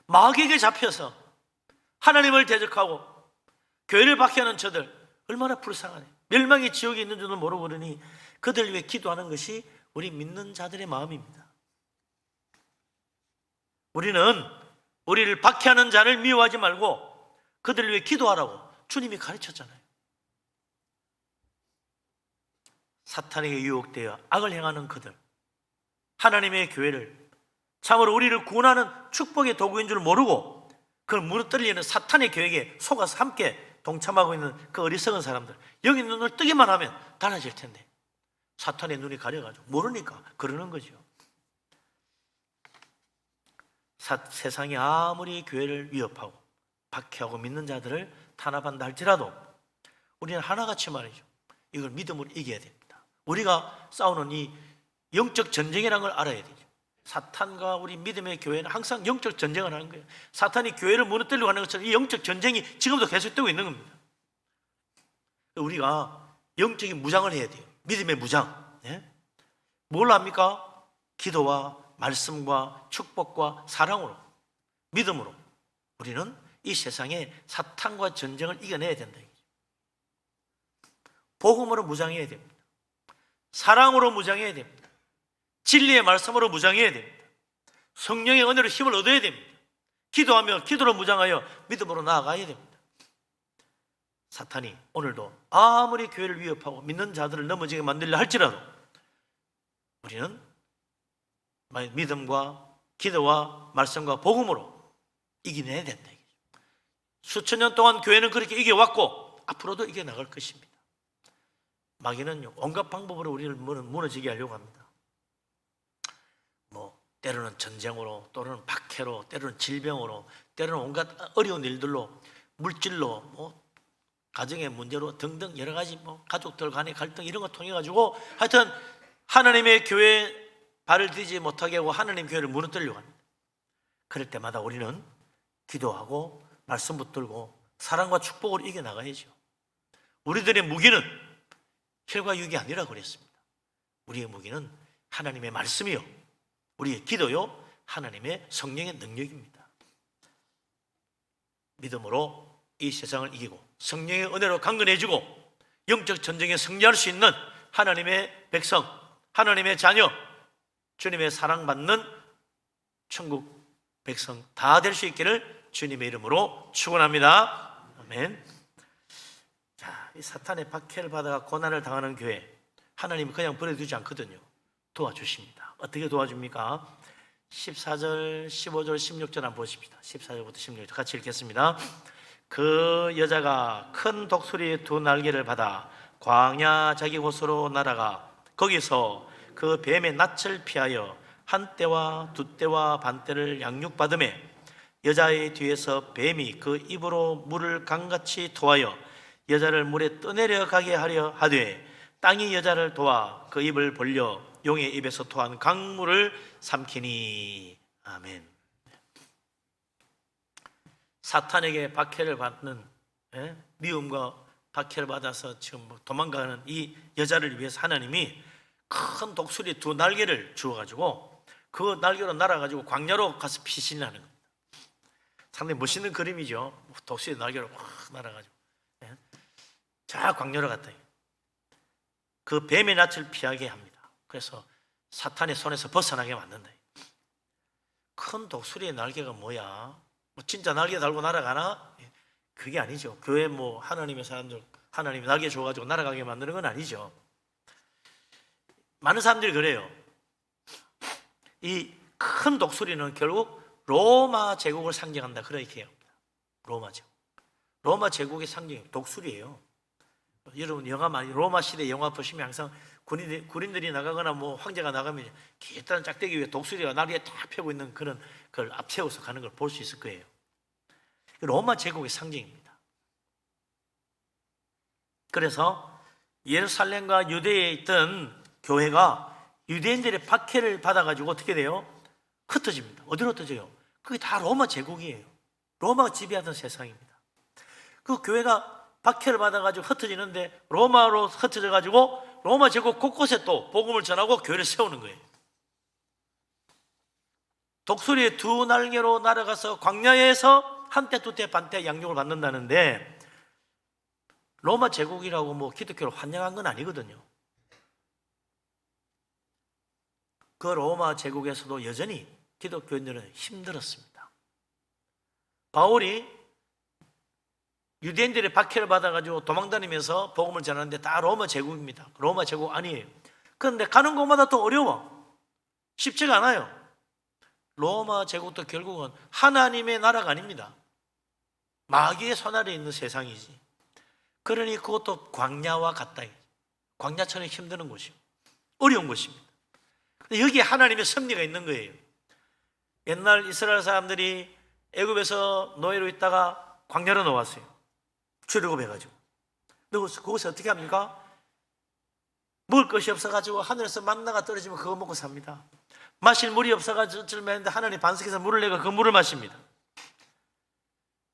마귀에게 잡혀서 하나님을 대적하고 교회를 박해하는 저들 얼마나 불쌍하네. 멸망의 지옥에 있는 줄도 모르고 그러니 그들 위해 기도하는 것이 우리 믿는 자들의 마음입니다. 우리는 우리를 박해하는 자를 미워하지 말고 그들을 위해 기도하라고 주님이 가르쳤잖아요. 사탄에게 유혹되어 악을 행하는 그들, 하나님의 교회를 참으로 우리를 구원하는 축복의 도구인 줄 모르고 그걸 무너뜨리려는 사탄의 계획에 속아서 함께 동참하고 있는 그 어리석은 사람들, 여기 눈을 뜨기만 하면 달라질 텐데 사탄의 눈이 가려가지고 모르니까 그러는 거죠. 세상이 아무리 교회를 위협하고 박해하고 믿는 자들을 탄압한다 할지라도 우리는 하나같이 말이죠, 이걸 믿음으로 이겨야 됩니다. 우리가 싸우는 이 영적 전쟁이라는 걸 알아야 되죠. 사탄과 우리 믿음의 교회는 항상 영적 전쟁을 하는 거예요. 사탄이 교회를 무너뜨리려고 하는 것처럼 이 영적 전쟁이 지금도 계속되고 있는 겁니다. 우리가 영적인 무장을 해야 돼요. 믿음의 무장. 예? 뭘 합니까? 기도와 말씀과 축복과 사랑으로, 믿음으로 우리는 이 세상에 사탄과 전쟁을 이겨내야 된다. 복음으로 무장해야 됩니다. 사랑으로 무장해야 됩니다. 진리의 말씀으로 무장해야 됩니다. 성령의 은혜로 힘을 얻어야 됩니다. 기도하며 기도로 무장하여 믿음으로 나아가야 됩니다. 사탄이 오늘도 아무리 교회를 위협하고 믿는 자들을 넘어지게 만들려 할지라도 우리는 믿음과 기도와 말씀과 복음으로 이겨내야 된다. 수천 년 동안 교회는 그렇게 이겨왔고 앞으로도 이겨나갈 것입니다. 마귀는 온갖 방법으로 우리를 무너지게 하려고 합니다. 때로는 전쟁으로, 또는 박해로, 때로는 질병으로, 때로는 온갖 어려운 일들로, 물질로, 가정의 문제로 등등 여러 가지 가족들 간의 갈등 이런 거 통해 가지고 하여튼 하나님의 교회에 발을 들이지 못하게 하고 하나님 교회를 무너뜨리려고 합니다. 그럴 때마다 우리는 기도하고 말씀 붙들고 사랑과 축복으로 이겨나가야죠. 우리들의 무기는 혈과 육이 아니라 그랬습니다. 우리의 무기는 하나님의 말씀이요, 우리의 기도요, 하나님의 성령의 능력입니다. 믿음으로 이 세상을 이기고 성령의 은혜로 강건해지고 영적 전쟁에 승리할 수 있는 하나님의 백성, 하나님의 자녀, 주님의 사랑받는 천국 백성 다 될 수 있기를 주님의 이름으로 축원합니다. 아멘. 자, 이 사탄의 박해를 받아가 고난을 당하는 교회, 하나님이 그냥 버려두지 않거든요. 도와주십니다. 어떻게 도와줍니까? 14절, 15절, 16절 한번 보십시다. 14절부터 16절 같이 읽겠습니다. 그 여자가 큰 독수리의 두 날개를 받아 광야 자기 곳으로 날아가 거기서 그 뱀의 낯을 피하여 한 떼와 두 떼와 반 떼를 양육받으매 여자의 뒤에서 뱀이 그 입으로 물을 강같이 토하여 여자를 물에 떠내려 가게 하려 하되 땅이 여자를 도와 그 입을 벌려 용의 입에서 토한 강물을 삼키니. 아멘. 사탄에게 박해를 받는, 미움과 박해를 받아서 지금 도망가는 이 여자를 위해서 하나님이 큰 독수리 두 날개를 주어가지고 그 날개로 날아가지고 광야로 가서 피신하는 겁니다. 상당히 멋있는 그림이죠. 독수리 날개로 확 날아가지고 저 광야로 갔다. 그 뱀의 낯을 피하게 합니다. 그래서 사탄의 손에서 벗어나게 만든다. 큰 독수리의 날개가 뭐야? 진짜 날개 달고 날아가나? 그게 아니죠. 교회 하나님의 사람들 하나님이 날개 줘가지고 날아가게 만드는 건 아니죠. 많은 사람들이 그래요. 이 큰 독수리는 결국 로마 제국을 상징한다 그렇게 해요. 로마 제국의 상징이 독수리예요. 여러분 영화 많이 로마 시대 영화 보시면 항상 군인들이 나가거나 황제가 나가면 길다란 짝대기 위에 독수리가 날개에 딱 펴고 있는 그런 걸 앞세워서 가는 걸 볼 수 있을 거예요. 로마 제국의 상징입니다. 그래서 예루살렘과 유대에 있던 교회가 유대인들의 박해를 받아가지고 어떻게 돼요? 흩어집니다. 어디로 흩어져요? 그게 다 로마 제국이에요. 로마가 지배하던 세상입니다. 그 교회가 박해를 받아가지고 흩어지는데 로마로 흩어져가지고 로마 제국 곳곳에 또 복음을 전하고 교회를 세우는 거예요. 독수리의 두 날개로 날아가서 광야에서 한 떼, 두 떼, 반 떼 양육을 받는다는데 로마 제국이라고 기독교를 환영한 건 아니거든요. 그 로마 제국에서도 여전히 기독교인들은 힘들었습니다. 바울이 유대인들의 박해를 받아가지고 도망다니면서 복음을 전하는데 다 로마 제국입니다. 로마 제국 아니에요. 그런데 가는 곳마다 또 어려워. 쉽지가 않아요. 로마 제국도 결국은 하나님의 나라가 아닙니다. 마귀의 손 아래에 있는 세상이지. 그러니 그것도 광야와 같다. 광야처럼 힘드는 곳이요. 어려운 곳입니다. 근데 여기에 하나님의 섭리가 있는 거예요. 옛날 이스라엘 사람들이 애굽에서 노예로 있다가 광야로 나왔어요. 출애굽해가지고. 그곳에 어떻게 합니까? 먹을 것이 없어가지고 하늘에서 만나가 떨어지면 그거 먹고 삽니다. 마실 물이 없어가지고 찔매는데 하나님 반석에서 물을 내가 그 물을 마십니다.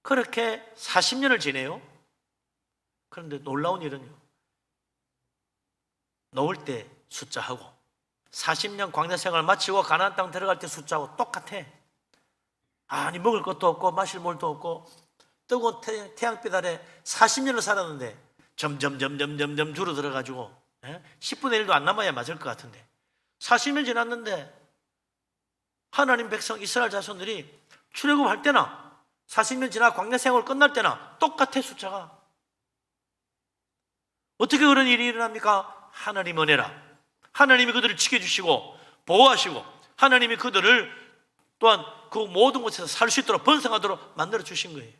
그렇게 40년을 지내요. 그런데 놀라운 일은요, 놓을 때 숫자하고 40년 광야 생활을 마치고 가나안 땅 들어갈 때 숫자하고 똑같아. 아니 먹을 것도 없고 마실 물도 없고 뜨거운 태양빛 아래 40년을 살았는데 점점 줄어들어가지고 10분의 1도 안 남아야 맞을 것 같은데 40년 지났는데 하나님 백성 이스라엘 자손들이 출애굽할 때나 40년 지나 광야 생활 끝날 때나 똑같아. 숫자가. 어떻게 그런 일이 일어납니까? 하나님 은혜라. 하나님이 그들을 지켜주시고 보호하시고 하나님이 그들을 또한 그 모든 곳에서 살 수 있도록 번성하도록 만들어 주신 거예요.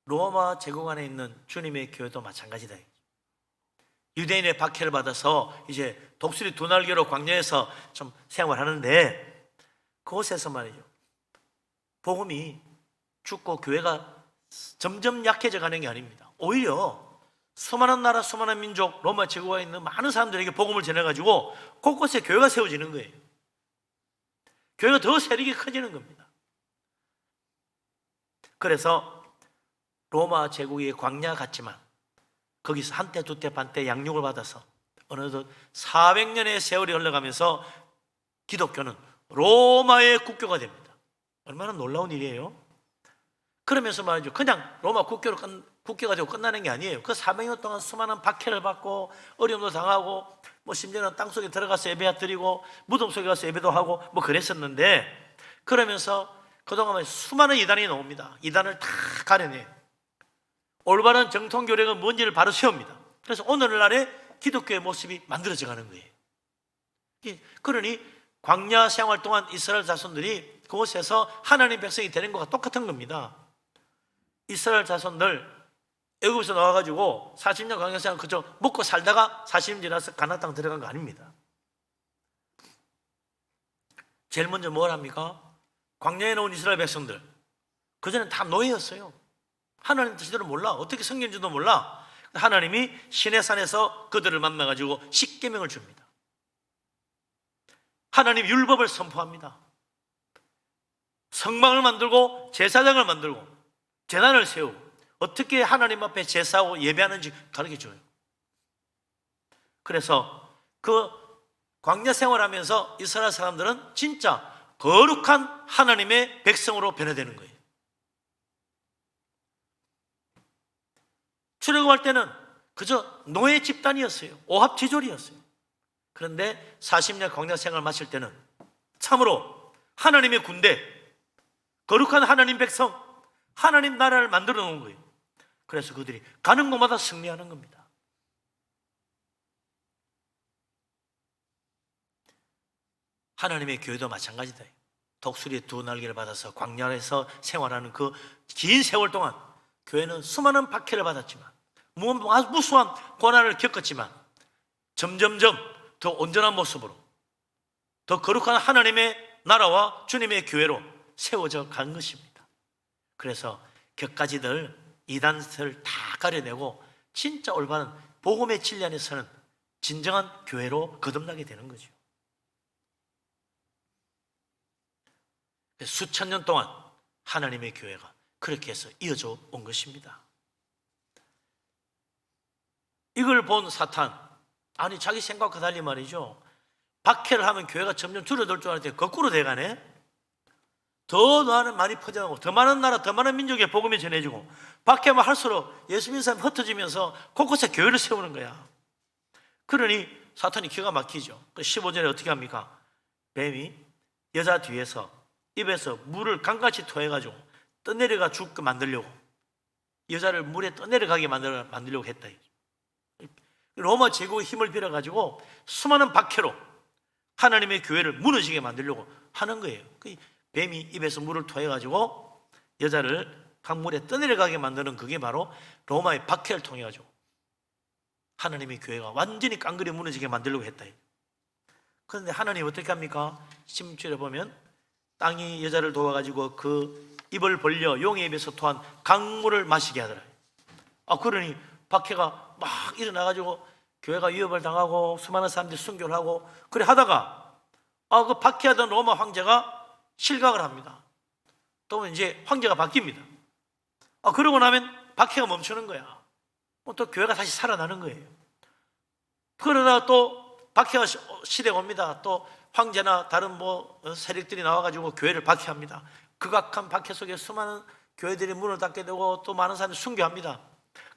로마 제국 안에 있는 주님의 교회도 마찬가지다. 유대인의 박해를 받아서 이제 독수리 두 날개로 광야에서 좀 생활하는데 그곳에서 말이죠, 복음이 죽고 교회가 점점 약해져 가는 게 아닙니다. 오히려 수많은 나라, 수많은 민족, 로마 제국에 있는 많은 사람들에게 복음을 전해가지고 곳곳에 교회가 세워지는 거예요. 교회가 더 세력이 커지는 겁니다. 그래서 로마 제국이 광야 같지만 거기서 한때 두때 반때 양육을 받아서 어느덧 400년의 세월이 흘러가면서 기독교는 로마의 국교가 됩니다. 얼마나 놀라운 일이에요. 그러면서 말이죠, 그냥 로마 국교가 되고 끝나는 게 아니에요. 그 400년 동안 수많은 박해를 받고 어려움도 당하고 심지어는 땅속에 들어가서 예배 드리고 무덤 속에 가서 예배도 하고 그랬었는데, 그러면서 그동안 수많은 이단이 나옵니다. 이단을 다 가려내요. 올바른 정통 교리가 뭔지를 바로 세웁니다. 그래서 오늘날의 기독교의 모습이 만들어져 가는 거예요. 그러니 광야 생활 동안 이스라엘 자손들이 그곳에서 하나님 백성이 되는 것과 똑같은 겁니다. 이스라엘 자손들 애굽에서 나와가지고 40년 광야 생활 그저 먹고 살다가 40년 지나서 가나안 땅 들어간 거 아닙니다. 제일 먼저 뭘 합니까? 광야에 나온 이스라엘 백성들, 그전엔 다 노예였어요. 하나님 뜻대로 몰라. 어떻게 생긴지도 몰라. 하나님이 시내산에서 그들을 만나가지고 십계명을 줍니다. 하나님 율법을 선포합니다. 성막을 만들고 제사장을 만들고 제단을 세우고 어떻게 하나님 앞에 제사하고 예배하는지 가르쳐줘요. 그래서 그 광야 생활하면서 이스라엘 사람들은 진짜 거룩한 하나님의 백성으로 변화되는 거예요. 출애굽할 때는 그저 노예 집단이었어요. 오합지졸이었어요. 그런데 40년 광야 생활을 마칠 때는 참으로 하나님의 군대, 거룩한 하나님 백성, 하나님 나라를 만들어 놓은 거예요. 그래서 그들이 가는 곳마다 승리하는 겁니다. 하나님의 교회도 마찬가지다. 독수리의 두 날개를 받아서 광야에서 생활하는 그 긴 세월 동안 교회는 수많은 박해를 받았지만 아주 무수한 고난을 겪었지만 점점점 더 온전한 모습으로 더 거룩한 하나님의 나라와 주님의 교회로 세워져 간 것입니다. 그래서 격가지들 이단들 다 가려내고 진짜 올바른 복음의 진리 안에 서는 진정한 교회로 거듭나게 되는 거죠. 수천 년 동안 하나님의 교회가 그렇게 해서 이어져 온 것입니다. 이걸 본 사탄, 아니 자기 생각과 달리 말이죠, 박해를 하면 교회가 점점 줄어들 줄 알았는데 거꾸로 돼가네. 더 많이 퍼져나가고 더 많은 나라, 더 많은 민족에 복음이 전해지고 박해만 할수록 예수 믿는 사람이 흩어지면서 곳곳에 교회를 세우는 거야. 그러니 사탄이 기가 막히죠. 15절에 어떻게 합니까? 뱀이 여자 뒤에서 입에서 물을 강같이 토해가지고 떠내려가 죽게 만들려고, 여자를 물에 떠내려가게 만들려고 했다. 로마 제국의 힘을 빌어가지고 수많은 박해로 하나님의 교회를 무너지게 만들려고 하는 거예요. 뱀이 입에서 물을 토해가지고 여자를 강물에 떠내려가게 만드는 그게 바로 로마의 박해를 통해 가지고 하나님의 교회가 완전히 깡그리 무너지게 만들려고 했다. 그런데 하나님 어떻게 합니까? 16절에 보면 땅이 여자를 도와가지고 그 입을 벌려 용의 입에서 토한 강물을 마시게 하더라. 그러니 박해가 막 일어나가지고 교회가 위협을 당하고 수많은 사람들이 순교를 하고 그래 하다가 그 박해하던 로마 황제가 실각을 합니다. 또 이제 황제가 바뀝니다. 그러고 나면 박해가 멈추는 거야. 또 교회가 다시 살아나는 거예요. 그러다가 또 박해가 시대가 옵니다. 또 황제나 다른 세력들이 나와가지고 교회를 박해합니다. 극악한 박해 속에 수많은 교회들이 문을 닫게 되고 또 많은 사람들이 순교합니다.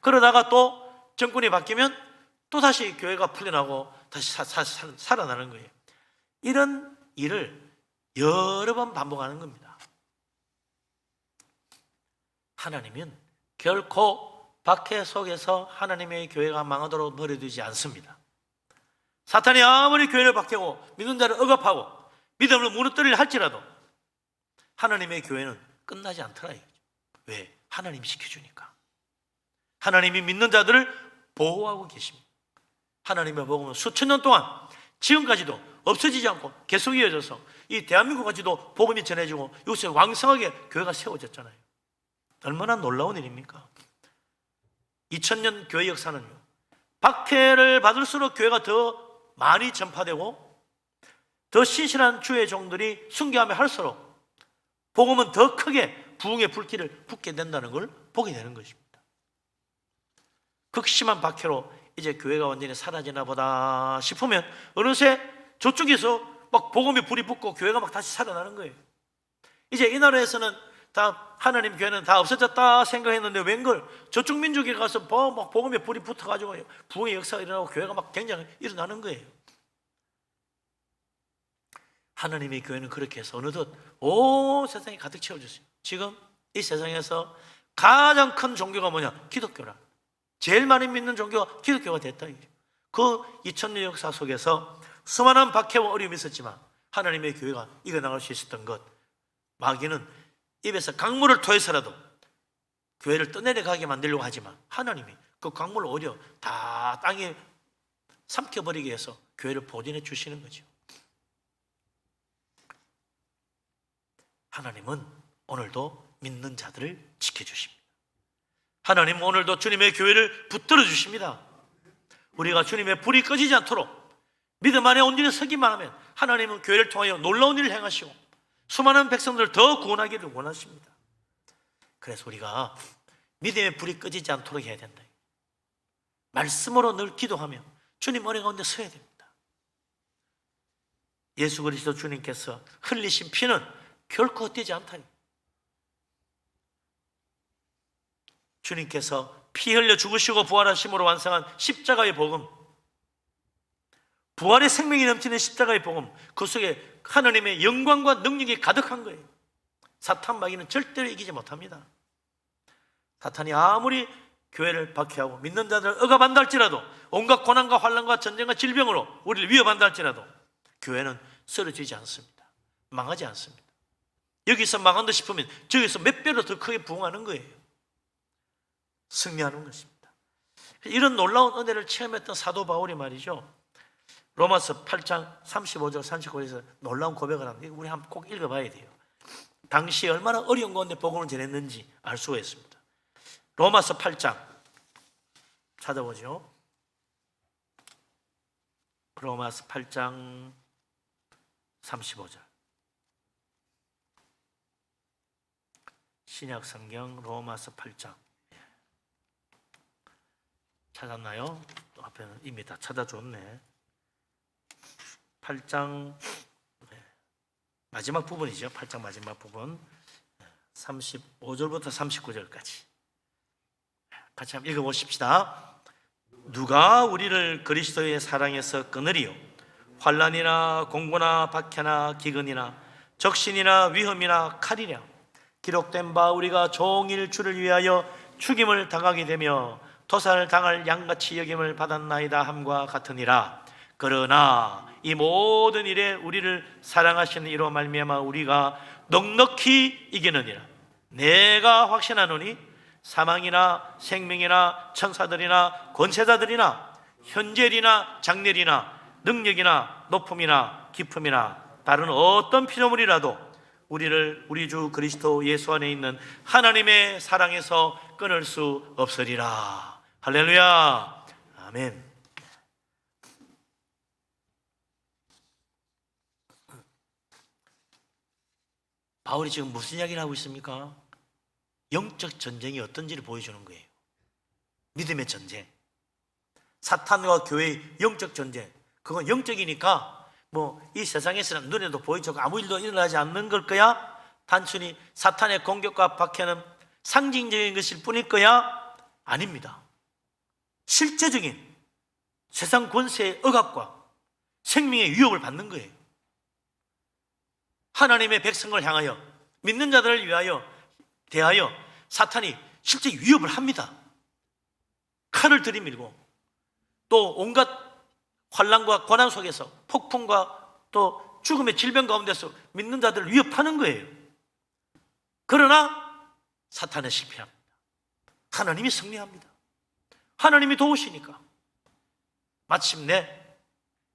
그러다가 또 정권이 바뀌면 또 다시 교회가 풀려나고 다시 살아나는 거예요. 이런 일을 여러 번 반복하는 겁니다. 하나님은 결코 박해 속에서 하나님의 교회가 망하도록 버려두지 않습니다. 사탄이 아무리 교회를 박해하고 믿는 자를 억압하고 믿음을 무너뜨리려 할지라도 하나님의 교회는 끝나지 않더라. 왜? 하나님이 지켜주니까. 하나님이 믿는 자들을 보호하고 계십니다. 하나님의 복음은 수천 년 동안 지금까지도 없어지지 않고 계속 이어져서 이 대한민국까지도 복음이 전해지고 이곳에 왕성하게 교회가 세워졌잖아요. 얼마나 놀라운 일입니까? 2000년 교회 역사는요, 박해를 받을수록 교회가 더 많이 전파되고 더 신실한 주의 종들이 순교하며 할수록 복음은 더 크게 부흥의 불길을 붙게 된다는 걸 보게 되는 것입니다. 극심한 박해로 이제 교회가 완전히 사라지나 보다 싶으면 어느새 저쪽에서 막 복음의 불이 붙고 교회가 막 다시 살아나는 거예요. 이제 이 나라에서는 다 하나님 교회는 다 없어졌다 생각했는데 웬걸 저쪽 민족에 가서 막 복음의 불이 붙어가지고 부흥의 역사가 일어나고 교회가 막 굉장히 일어나는 거예요. 하나님의 교회는 그렇게 해서 어느덧 온 세상이 가득 채워졌어요. 지금 이 세상에서 가장 큰 종교가 뭐냐? 기독교라. 제일 많이 믿는 종교가 기독교가 됐다. 그 2000년 역사 속에서 수많은 박해와 어려움이 있었지만 하나님의 교회가 이겨나갈 수 있었던 것, 마귀는 입에서 강물을 토해서라도 교회를 떠내려가게 만들려고 하지만 하나님이 그 강물을 오히려 다 땅에 삼켜버리게 해서 교회를 보존해 주시는 거죠. 하나님은 오늘도 믿는 자들을 지켜주십니다. 하나님은 오늘도 주님의 교회를 붙들어 주십니다. 우리가 주님의 불이 꺼지지 않도록 믿음 안에 온전히 서기만 하면 하나님은 교회를 통하여 놀라운 일을 행하시고 수많은 백성들을 더 구원하기를 원하십니다. 그래서 우리가 믿음의 불이 꺼지지 않도록 해야 된다. 말씀으로 늘 기도하며 주님 은혜 가운데 서야 됩니다. 예수 그리스도 주님께서 흘리신 피는 결코 헛되지 않다니. 주님께서 피 흘려 죽으시고 부활하심으로 완성한 십자가의 복음, 부활의 생명이 넘치는 십자가의 복음, 그 속에 하나님의 영광과 능력이 가득한 거예요. 사탄 마귀는 절대로 이기지 못합니다. 사탄이 아무리 교회를 박해하고 믿는 자들을 억압한다 할지라도, 온갖 고난과 환난과 전쟁과 질병으로 우리를 위협한다 할지라도 교회는 쓰러지지 않습니다. 망하지 않습니다. 여기서 망한다 싶으면 저기서 몇 배로 더 크게 부흥하는 거예요. 승리하는 것입니다. 이런 놀라운 은혜를 체험했던 사도 바울이 말이죠, 로마서 8장 35절 39절에서 놀라운 고백을 합니다. 우리 한번 꼭 읽어봐야 돼요. 당시 얼마나 어려운 가운데 복음을 전했는지 알 수가 있습니다. 로마서 8장 찾아보죠. 로마서 8장 35절. 신약 성경 로마서 8장. 찾았나요? 앞에는 이미 다 찾아줬네. 8장 마지막 부분이죠. 8장 마지막 부분 35절부터 39절까지 같이 한번 읽어보십시다. 누가 우리를 그리스도의 사랑에서 끊으리요? 환난이나 공고나 박해나 기근이나 적신이나 위험이나 칼이랴. 기록된 바 우리가 종일 주를 위하여 죽임을 당하게 되며 도살을 당할 양같이 여김을 받았나이다 함과 같으니라. 그러나 이 모든 일에 우리를 사랑하시는 이로 말미암아 우리가 넉넉히 이기느니라. 내가 확신하노니 사망이나 생명이나 천사들이나 권세자들이나 현재일이나 장래일이나 능력이나 높음이나 깊음이나 다른 어떤 피조물이라도 우리를 우리 주 그리스도 예수 안에 있는 하나님의 사랑에서 끊을 수 없으리라. 할렐루야. 아멘. 바울이 지금 무슨 이야기를 하고 있습니까? 영적 전쟁이 어떤지를 보여주는 거예요. 믿음의 전쟁, 사탄과 교회의 영적 전쟁. 그건 영적이니까 뭐 이 세상에서는 눈에도 보이지 않고 아무 일도 일어나지 않는 걸 거야? 단순히 사탄의 공격과 박해는 상징적인 것일 뿐일 거야? 아닙니다. 실제적인 세상 권세의 억압과 생명의 위협을 받는 거예요. 하나님의 백성을 향하여, 믿는 자들을 위하여 대하여 사탄이 실제 위협을 합니다. 칼을 들이밀고 또 온갖 환난과 고난 속에서 폭풍과 또 죽음의 질병 가운데서 믿는 자들을 위협하는 거예요. 그러나 사탄은 실패합니다. 하나님이 승리합니다. 하나님이 도우시니까 마침내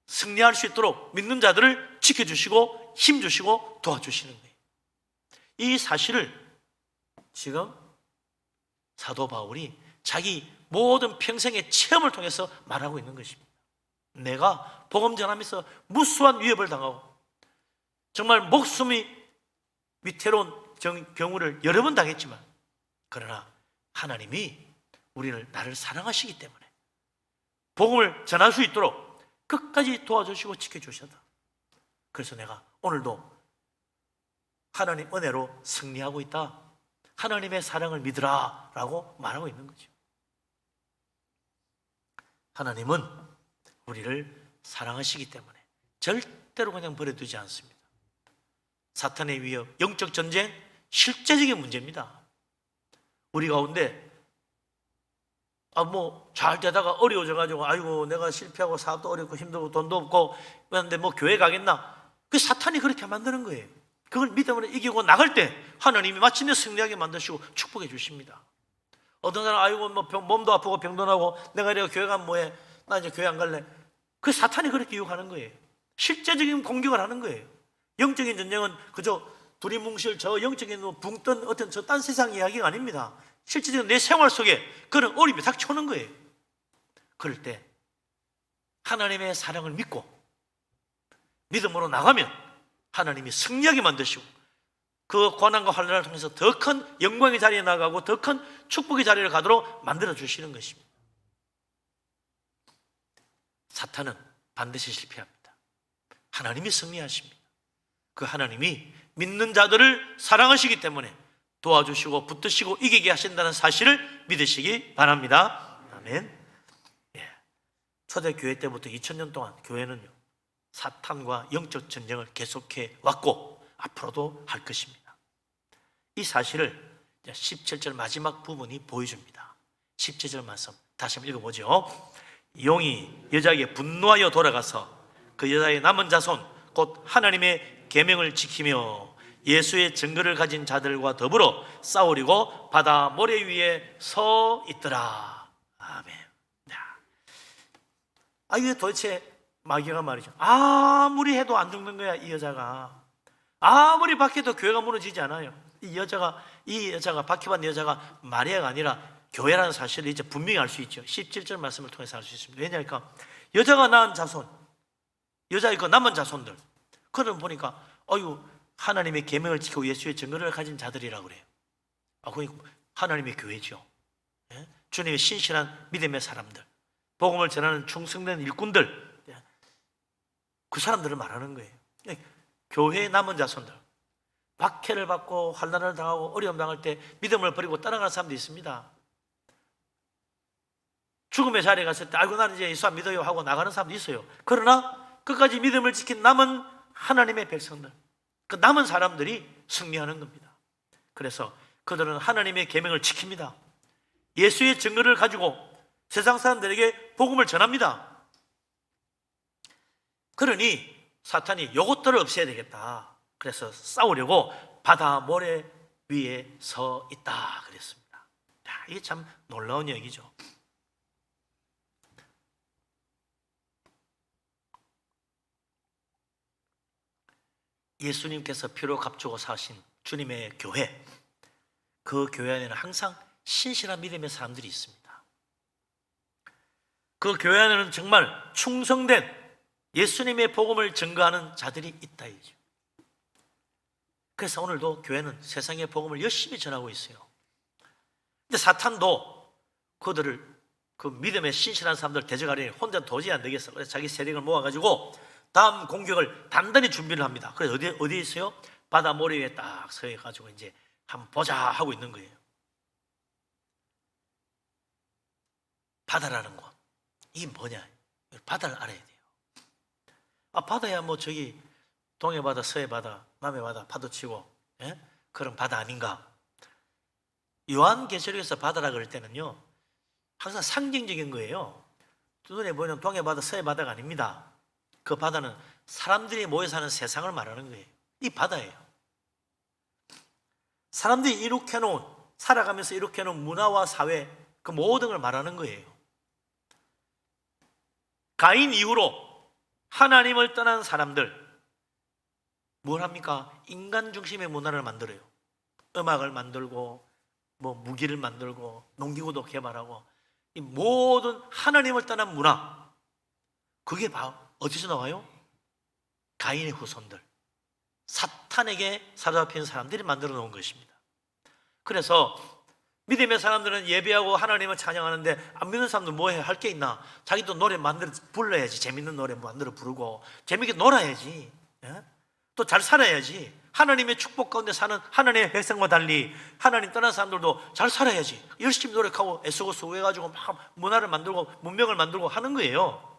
승리할 수 있도록 믿는 자들을 지켜주시고 힘주시고 도와주시는 거예요. 이 사실을 지금 사도 바울이 자기 모든 평생의 체험을 통해서 말하고 있는 것입니다. 내가 복음 전하면서 무수한 위협을 당하고 정말 목숨이 위태로운 경우를 여러 번 당했지만 그러나 하나님이 나를 사랑하시기 때문에 복음을 전할 수 있도록 끝까지 도와주시고 지켜주셨다. 그래서 내가 오늘도 하나님 은혜로 승리하고 있다. 하나님의 사랑을 믿으라 라고 말하고 있는 거죠. 하나님은 우리를 사랑하시기 때문에 절대로 그냥 버려두지 않습니다. 사탄의 위협, 영적 전쟁, 실제적인 문제입니다. 우리 가운데 잘 되다가 어려워져가지고 아이고 내가 실패하고 사업도 어렵고 힘들고 돈도 없고 그런데 교회 가겠나? 그 사탄이 그렇게 만드는 거예요. 그걸 믿음으로 이기고 나갈 때 하나님이 마침내 승리하게 만드시고 축복해 주십니다. 어떤 사람 아이고 몸도 아프고 병도 나고 내가 이래 교회 가면 뭐해? 나 이제 교회 안 갈래. 그 사탄이 그렇게 유혹하는 거예요. 실제적인 공격을 하는 거예요. 영적인 전쟁은 그저 두리뭉실 저 영적인 붕 뜬 어떤 저 딴 세상 이야기가 아닙니다. 실제적인 내 생활 속에 그런 어려움이 닥쳐오는 거예요. 그럴 때 하나님의 사랑을 믿고 믿음으로 나가면 하나님이 승리하게 만드시고 그 고난과 환난을 통해서 더 큰 영광의 자리에 나가고 더 큰 축복의 자리를 가도록 만들어 주시는 것입니다. 사탄은 반드시 실패합니다. 하나님이 승리하십니다. 그 하나님이 믿는 자들을 사랑하시기 때문에 도와주시고 붙드시고 이기게 하신다는 사실을 믿으시기 바랍니다. 아멘. 초대교회 때부터 2000년 동안 교회는요 사탄과 영적 전쟁을 계속해 왔고 앞으로도 할 것입니다. 이 사실을 17절 마지막 부분이 보여줍니다. 17절 말씀 다시 한번 읽어보죠. 용이 여자에게 분노하여 돌아가서 그 여자의 남은 자손 곧 하나님의 계명을 지키며 예수의 증거를 가진 자들과 더불어 싸우려고 바다 모래 위에 서 있더라. 아멘. 이게 도대체 마귀가 말이죠. 아무리 해도 안 죽는 거야. 이 여자가 아무리 박해도 교회가 무너지지 않아요. 이 여자가 박해받는 여자가 마리아가 아니라 교회라는 사실을 이제 분명히 알 수 있죠. 17절 말씀을 통해서 알 수 있습니다. 왜냐니까 여자가 낳은 자손, 여자의 그 남은 자손들, 그걸 보니까 하나님의 계명을 지키고 예수의 증거를 가진 자들이라고 그래요. 그러니까 하나님의 교회죠. 주님의 신실한 믿음의 사람들, 복음을 전하는 충성된 일꾼들, 그 사람들을 말하는 거예요. 교회의 남은 자손들, 박해를 받고 환난을 당하고 어려움 당할 때 믿음을 버리고 따라가는 사람도 있습니다. 죽음의 자리에 갔을 때 아이고 나는 이제 예수 안 믿어요 하고 나가는 사람도 있어요. 그러나 끝까지 믿음을 지킨 남은 하나님의 백성들, 그 남은 사람들이 승리하는 겁니다. 그래서 그들은 하나님의 계명을 지킵니다. 예수의 증거를 가지고 세상 사람들에게 복음을 전합니다. 그러니 사탄이 이것들을 없애야 되겠다. 그래서 싸우려고 바다 모래 위에 서 있다 그랬습니다. 야, 이게 참 놀라운 얘기죠. 예수님께서 피로 값주고 사신 주님의 교회, 그 교회 안에는 항상 신실한 믿음의 사람들이 있습니다. 그 교회 안에는 정말 충성된 예수님의 복음을 증거하는 자들이 있다 이죠. 그래서 오늘도 교회는 세상의 복음을 열심히 전하고 있어요. 근데 사탄도 그들을 그 믿음의 신실한 사람들 대적하려니 혼자 도저히 안 되겠어. 그래서 자기 세력을 모아가지고 다음 공격을 단단히 준비를 합니다. 그래서 어디에 있어요? 바다 모래 위에 딱 서해가지고 이제 한번 보자 하고 있는 거예요. 바다라는 곳, 이게 뭐냐? 바다를 알아야 돼요. 바다야 뭐 저기 동해 바다, 서해 바다, 남해 바다 파도 치고 그런 바다 아닌가? 요한계시록에서 바다라 그럴 때는요 항상 상징적인 거예요. 눈에 보이는 동해 바다, 서해 바다가 아닙니다. 그 바다는 사람들이 모여 사는 세상을 말하는 거예요. 이 바다예요. 사람들이 이룩해 놓은, 살아가면서 이룩해 놓은 문화와 사회, 그 모든 걸 말하는 거예요. 가인 이후로 하나님을 떠난 사람들 뭘 합니까? 인간 중심의 문화를 만들어요. 음악을 만들고 뭐 무기를 만들고 농기구도 개발하고 이 모든 하나님을 떠난 문화, 그게 바로 어디서 나와요? 가인의 후손들, 사탄에게 사로잡힌 사람들이 만들어 놓은 것입니다. 그래서 믿음의 사람들은 예배하고 하나님을 찬양하는데 안 믿는 사람들 뭐 해? 할 게 있나? 자기도 노래 만들어 불러야지. 재밌는 노래 만들어 부르고 재밌게 놀아야지. 또 잘 살아야지. 하나님의 축복 가운데 사는 하나님의 백성과 달리 하나님 떠난 사람들도 잘 살아야지. 열심히 노력하고 애쓰고 수고해가지고 막 문화를 만들고 문명을 만들고 하는 거예요.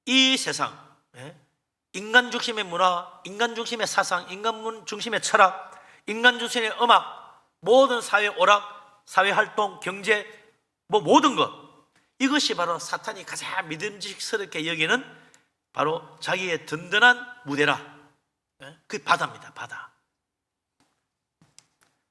이 세상, 인간 중심의 문화, 인간 중심의 사상, 인간 중심의 철학, 인간 중심의 음악, 모든 사회 오락, 사회 활동, 경제, 뭐 모든 것, 이것이 바로 사탄이 가장 믿음직스럽게 여기는 바로 자기의 든든한 무대라. 그게 바다입니다. 바다.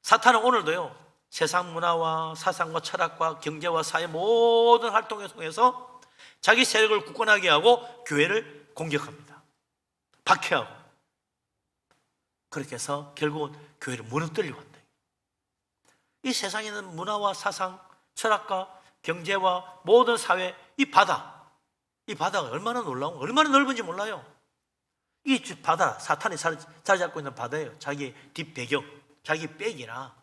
사탄은 오늘도요 세상 문화와 사상과 철학과 경제와 사회 모든 활동을 통해서 자기 세력을 굳건하게 하고 교회를 공격합니다. 박해하고. 그렇게 해서 결국은 교회를 무너뜨리려고 한다. 이 세상에는 문화와 사상, 철학과 경제와 모든 사회, 이 바다가 얼마나 놀라운, 얼마나 넓은지 몰라요. 이 바다, 사탄이 자리 잡고 있는 바다예요. 자기 뒷배경, 자기 백이나.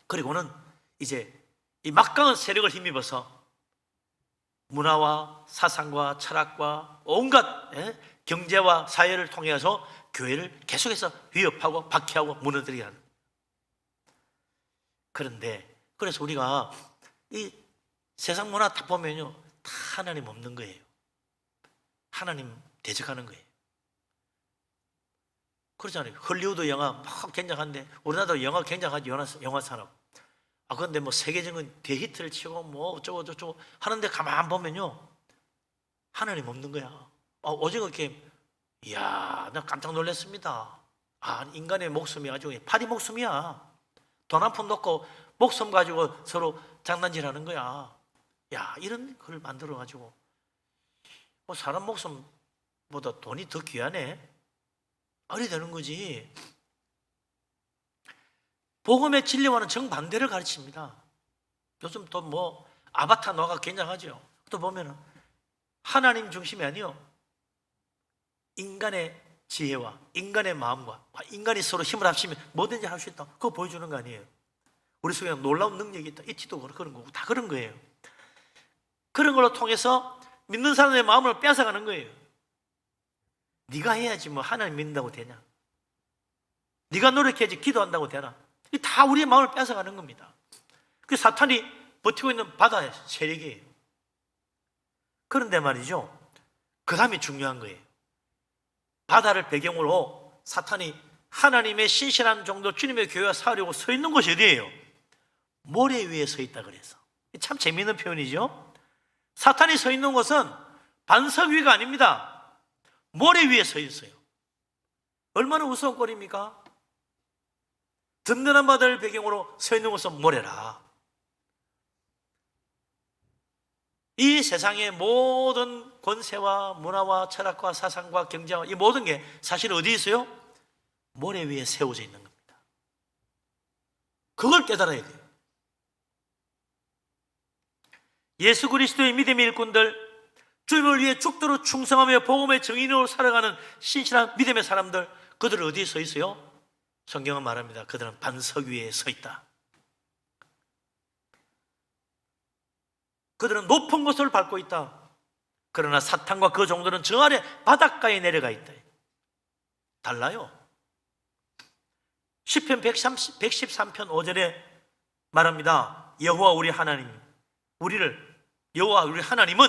그리고는 이제 이 막강한 세력을 힘입어서 문화와 사상과 철학과 온갖 경제와 사회를 통해서 교회를 계속해서 위협하고 박해하고 무너뜨리게 하는. 그런데 그래서 우리가 이 세상 문화 다 보면요 다 하나님 없는 거예요. 하나님 대적하는 거예요. 그렇잖아요. 헐리우드 영화 막 굉장한데 우리나라도 영화 굉장하지. 영화 산업. 그런데 뭐 세계적인 대히트를 치고 뭐 어쩌고 저쩌고 하는데 가만 보면요 하나님 없는 거야. 오징어 게임, 이야, 나 깜짝 놀랐습니다. 인간의 목숨이 아주 파리 목숨이야. 돈 한 푼 넣고 목숨 가지고 서로 장난질하는 거야. 야, 이런 걸 만들어가지고 뭐 사람 목숨보다 돈이 더 귀하네. 말이 되는 거지. 복음의 진리와는 정반대를 가르칩니다. 요즘 또 뭐 아바타 노가 굉장하죠. 또 보면은 하나님 중심이 아니요 인간의 지혜와 인간의 마음과 인간이 서로 힘을 합치면 뭐든지 할 수 있다. 그거 보여주는 거 아니에요. 우리 속에 놀라운 능력이 있다. 이티도 그런 거고 다 그런 거예요. 그런 걸로 통해서 믿는 사람의 마음을 뺏어가는 거예요. 네가 해야지 뭐 하나님 믿는다고 되냐? 네가 노력해야지 기도한다고 되나? 이 다 우리의 마음을 뺏어가는 겁니다. 그 사탄이 버티고 있는 바다의 세력이에요. 그런데 말이죠, 그 다음이 중요한 거예요. 바다를 배경으로 사탄이 하나님의 신실한 정도 주님의 교회와 싸우려고 서 있는 곳이 어디예요? 모래 위에 서 있다 그래서. 참 재미있는 표현이죠. 사탄이 서 있는 곳은 반석 위가 아닙니다. 모래 위에 서 있어요. 얼마나 우스운 꼴입니까? 든든한 바다를 배경으로 서 있는 곳은 모래라. 이 세상의 모든 권세와 문화와 철학과 사상과 경제와 이 모든 게 사실 어디 있어요? 모래 위에 세워져 있는 겁니다. 그걸 깨달아야 돼요. 예수 그리스도의 믿음의 일꾼들, 주님을 위해 죽도록 충성하며 복음의 증인으로 살아가는 신실한 믿음의 사람들, 그들은 어디에 서 있어요? 성경은 말합니다. 그들은 반석 위에 서 있다. 그들은 높은 곳을 밟고 있다. 그러나 사탄과 그 종들은 저 아래 바닷가에 내려가 있다. 달라요. 시편 113편 5절에 말합니다. 여호와 우리 하나님, 여호와 우리 하나님은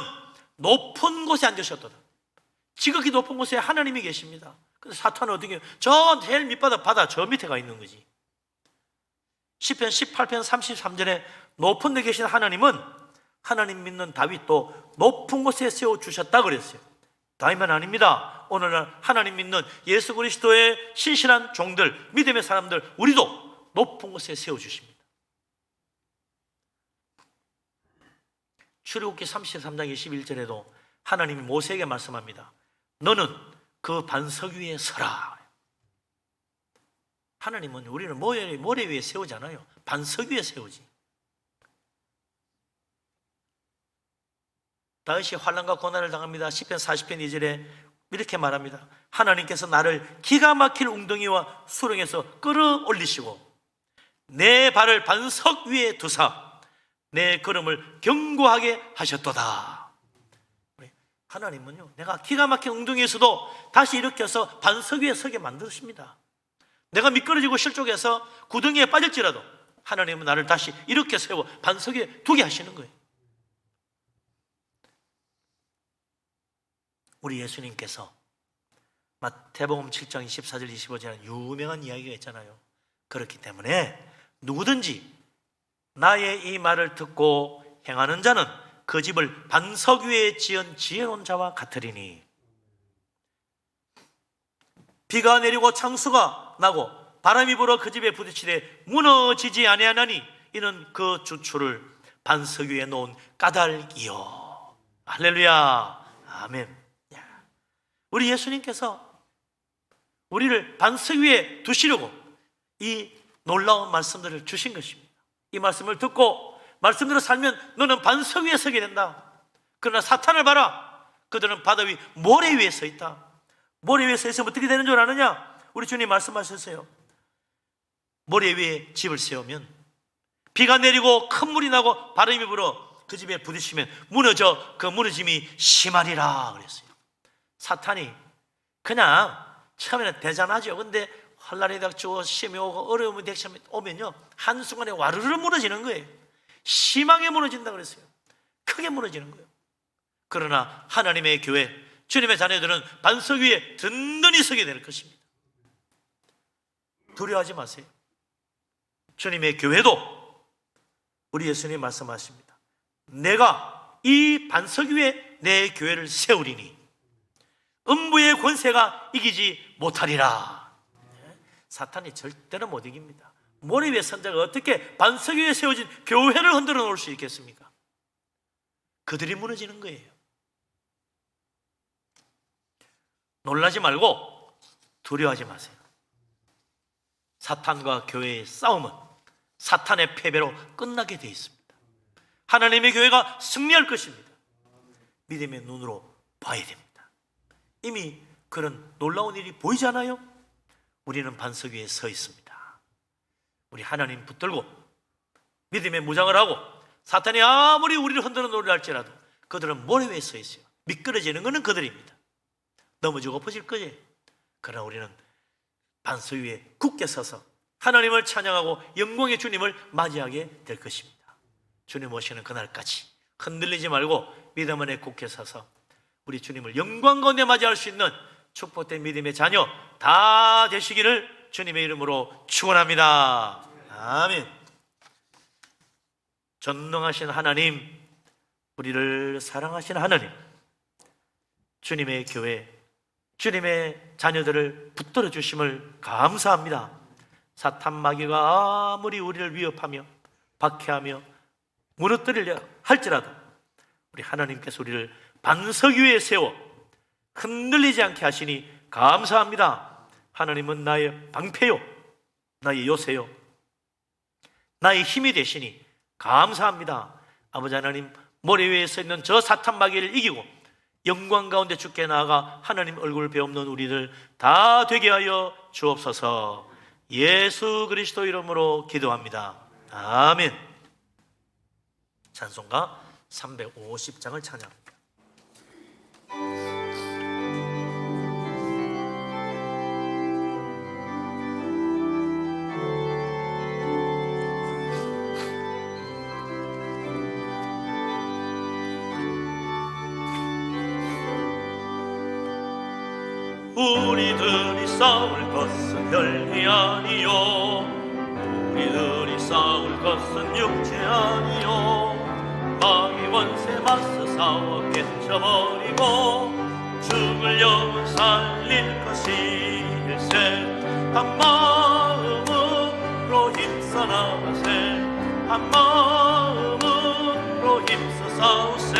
높은 곳에 앉으셨도다. 지극히 높은 곳에 하나님이 계십니다. 근데 사탄은 어떻게 해요? 저 제일 밑바닥 바다 저 밑에 가 있는 거지. 시편 18편 33절에 높은 데 계신 하나님은 하나님 믿는 다윗도 높은 곳에 세워주셨다 그랬어요. 다윗만 아닙니다. 오늘날 하나님 믿는 예수 그리스도의 신실한 종들, 믿음의 사람들, 우리도 높은 곳에 세워주십니다. 출애굽기 33장 21절에도 하나님이 모세에게 말씀합니다. 너는 그 반석 위에 서라. 하나님은 우리는 모래 위에 세우잖아요. 반석 위에 세우지. 다윗이 환난과 고난을 당합니다. 시편 40편 2절에 이렇게 말합니다. 하나님께서 나를 기가 막힐 웅덩이와 수렁에서 끌어올리시고 내 발을 반석 위에 두사 내 걸음을 견고하게 하셨도다. 하나님은요, 내가 기가 막힌 웅덩이에서도 다시 일으켜서 반석 위에 서게 만드십니다. 내가 미끄러지고 실족해서 구덩이에 빠질지라도 하나님은 나를 다시 이렇게 세워 반석 위에 두게 하시는 거예요. 우리 예수님께서 마태복음 7장 24절 25절에 유명한 이야기가 있잖아요. 그렇기 때문에 누구든지 나의 이 말을 듣고 행하는 자는 그 집을 반석 위에 지은 지혜로운 자와 같으리니 비가 내리고 창수가 나고 바람이 불어 그 집에 부딪히되 무너지지 아니하나니 이는 그 주추를 반석 위에 놓은 까닭이요. 할렐루야. 아멘. 우리 예수님께서 우리를 반석 위에 두시려고 이 놀라운 말씀들을 주신 것입니다. 이 말씀을 듣고 말씀대로 살면 너는 반석 위에 서게 된다. 그러나 사탄을 봐라. 그들은 바다 위 모래 위에 서 있다. 모래 위에 서 있으면 어떻게 되는 줄 아느냐? 우리 주님 말씀하셨어요. 모래 위에 집을 세우면 비가 내리고 큰 물이 나고 바람이 불어 그 집에 부딪히면 무너져 그 무너짐이 심하리라 그랬어요. 사탄이 그냥 처음에는 대단하죠. 근데 환난이 닥치고 시험이 오고 어려움이 오면요 한순간에 와르르 무너지는 거예요. 심하게 무너진다 그랬어요. 크게 무너지는 거예요. 그러나 하나님의 교회, 주님의 자녀들은 반석 위에 든든히 서게 될 것입니다. 두려워하지 마세요. 주님의 교회도 우리 예수님 말씀하십니다. 내가 이 반석 위에 내 교회를 세우리니 음부의 권세가 이기지 못하리라. 사탄이 절대로 못 이깁니다. 모래 위에 선 자가 어떻게 반석 위에 세워진 교회를 흔들어 놓을 수 있겠습니까? 그들이 무너지는 거예요. 놀라지 말고 두려워하지 마세요. 사탄과 교회의 싸움은 사탄의 패배로 끝나게 되어 있습니다. 하나님의 교회가 승리할 것입니다. 믿음의 눈으로 봐야 됩니다. 이미 그런 놀라운 일이 보이잖아요. 우리는 반석 위에 서 있습니다. 우리 하나님 붙들고 믿음의 무장을 하고 사탄이 아무리 우리를 흔들어 놓으려 할지라도 그들은 모래 위에 서 있어요. 미끄러지는 것은 그들입니다. 넘어지고 엎어질 거예요. 그러나 우리는 반석 위에 굳게 서서 하나님을 찬양하고 영광의 주님을 맞이하게 될 것입니다. 주님 오시는 그날까지 흔들리지 말고 믿음 안에 굳게 서서 우리 주님을 영광 가운데 맞이할 수 있는 축복된 믿음의 자녀 다 되시기를 주님의 이름으로 축원합니다. 아멘. 전능하신 하나님, 우리를 사랑하시는 하나님, 주님의 교회, 주님의 자녀들을 붙들어 주심을 감사합니다. 사탄 마귀가 아무리 우리를 위협하며 박해하며 무너뜨리려 할지라도 우리 하나님께서 우리를 반석 위에 세워 흔들리지 않게 하시니 감사합니다. 하나님은 나의 방패요, 나의 요새요, 나의 힘이 되시니 감사합니다. 아버지 하나님, 모래 위에 서 있는 저 사탄 마귀를 이기고 영광 가운데 주께 나아가 하나님 얼굴을 배우는 우리들 다 되게 하여 주옵소서. 예수 그리스도 이름으로 기도합니다. 아멘. 찬송가 350장을 찬양합니다. 우리들이 싸울 것은 혈이 아니요, 우리들이 싸울 것은 육체 아니요, 마귀 원세 맞서 싸워 깨쳐버리고 죽을 영혼 살릴 것일세. 한 마음으로 힘써 나가세, 한 마음으로 힘써 싸우세.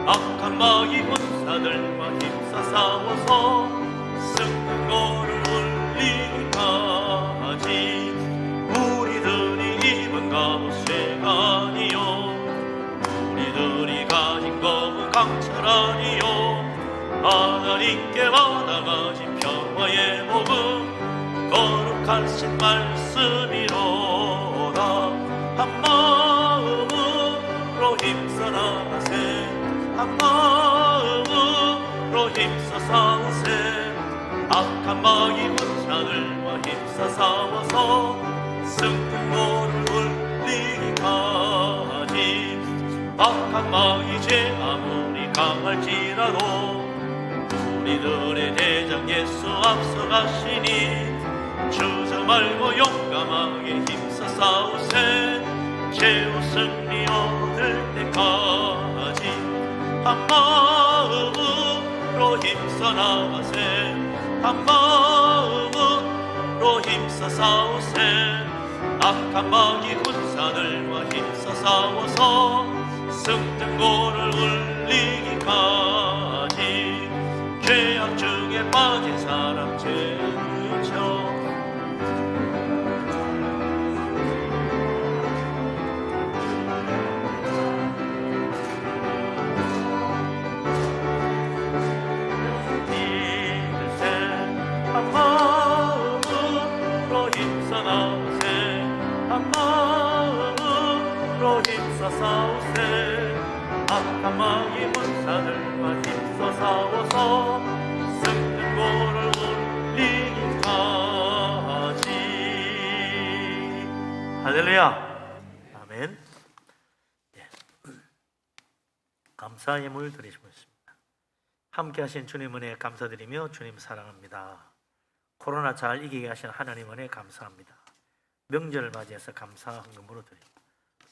악한 마귀 군사들과 힘써 싸워서 승고를 올리기까지. 우리들이 입은 갑옷쇠가 아니요, 우리들이 가진 검은 강철 아니요, 하나님께 받아가진 평화의 복음 거룩하신 말씀이로다. 한 마음으로 힘써 나가세, 한 마음으로 힘써 싸우세. 악한 마귀 군사들과 힘써 싸워서 승승모를 울리기까지. 악한 마귀 죄 아무리 강할지라도 우리들의 대장 예수 앞서가시니 주저 말고 용감하게 힘써 싸우세. 최후 승리 얻을 때까지 한 마음으로 힘써 나가세, 한 마음으로 힘써 싸우세. 악한 마귀 군사들과 힘써 싸워서 승전고를 울리기까지. 죄악 중에 빠진 사람 죄를 져 싸우세. 악한 마귀 군사들과 힘써 싸워서 승전고를 울리기까지. 할렐루야. 아멘. 네. 감사의 예물 드리시고 있습니다. 함께 하신 주님 은혜 감사드리며 주님 사랑합니다. 코로나 잘 이기게 하신 하나님 은혜 감사합니다. 명절을 맞이해서 감사 헌금으로 드립니다.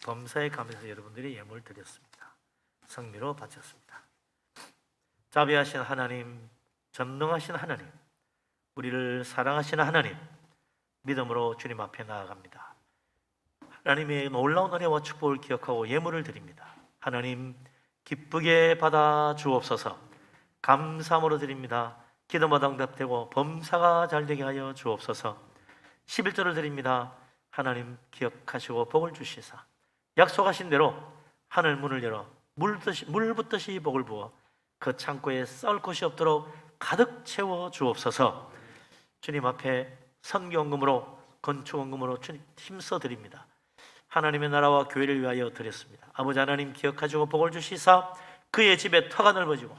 범사에 감사해서 여러분들이 예물 드렸습니다. 성미로 바쳤습니다. 자비하신 하나님, 전능하신 하나님, 우리를 사랑하시는 하나님, 믿음으로 주님 앞에 나아갑니다. 하나님의 놀라운 은혜와 축복을 기억하고 예물을 드립니다. 하나님 기쁘게 받아 주옵소서. 감사함으로 드립니다. 기도마다 응답되고 범사가 잘되게 하여 주옵소서. 11조를 드립니다. 하나님 기억하시고 복을 주시사 약속하신 대로 하늘 문을 열어 물 붓듯이 복을 부어 그 창고에 쌓을 곳이 없도록 가득 채워 주옵소서. 주님 앞에 선교헌금으로 건축헌금으로 주님 힘써 드립니다. 하나님의 나라와 교회를 위하여 드렸습니다. 아버지 하나님 기억하시고 복을 주시사 그의 집에 터가 넓어지고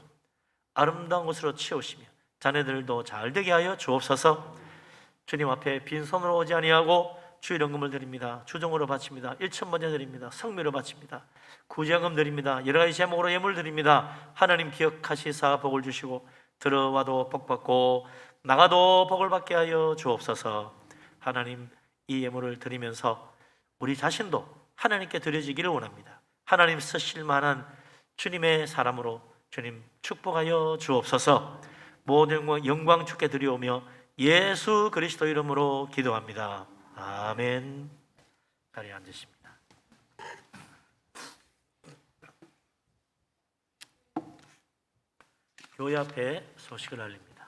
아름다운 곳으로 채우시며 자녀들도 잘되게 하여 주옵소서. 주님 앞에 빈손으로 오지 아니하고 주일 헌금을 드립니다. 주종으로 바칩니다. 일천번제 드립니다. 성묘로 바칩니다. 구제헌금 드립니다. 여러 가지 제목으로 예물 드립니다. 하나님 기억하시사 복을 주시고 들어와도 복 받고 나가도 복을 받게 하여 주옵소서. 하나님, 이 예물을 드리면서 우리 자신도 하나님께 드려지기를 원합니다. 하나님 쓰실 만한 주님의 사람으로 주님 축복하여 주옵소서. 모든 영광 주께 드리오며 예수 그리스도 이름으로 기도합니다. 아멘. 자리에 앉으십니다. 교회 앞에 소식을 알립니다.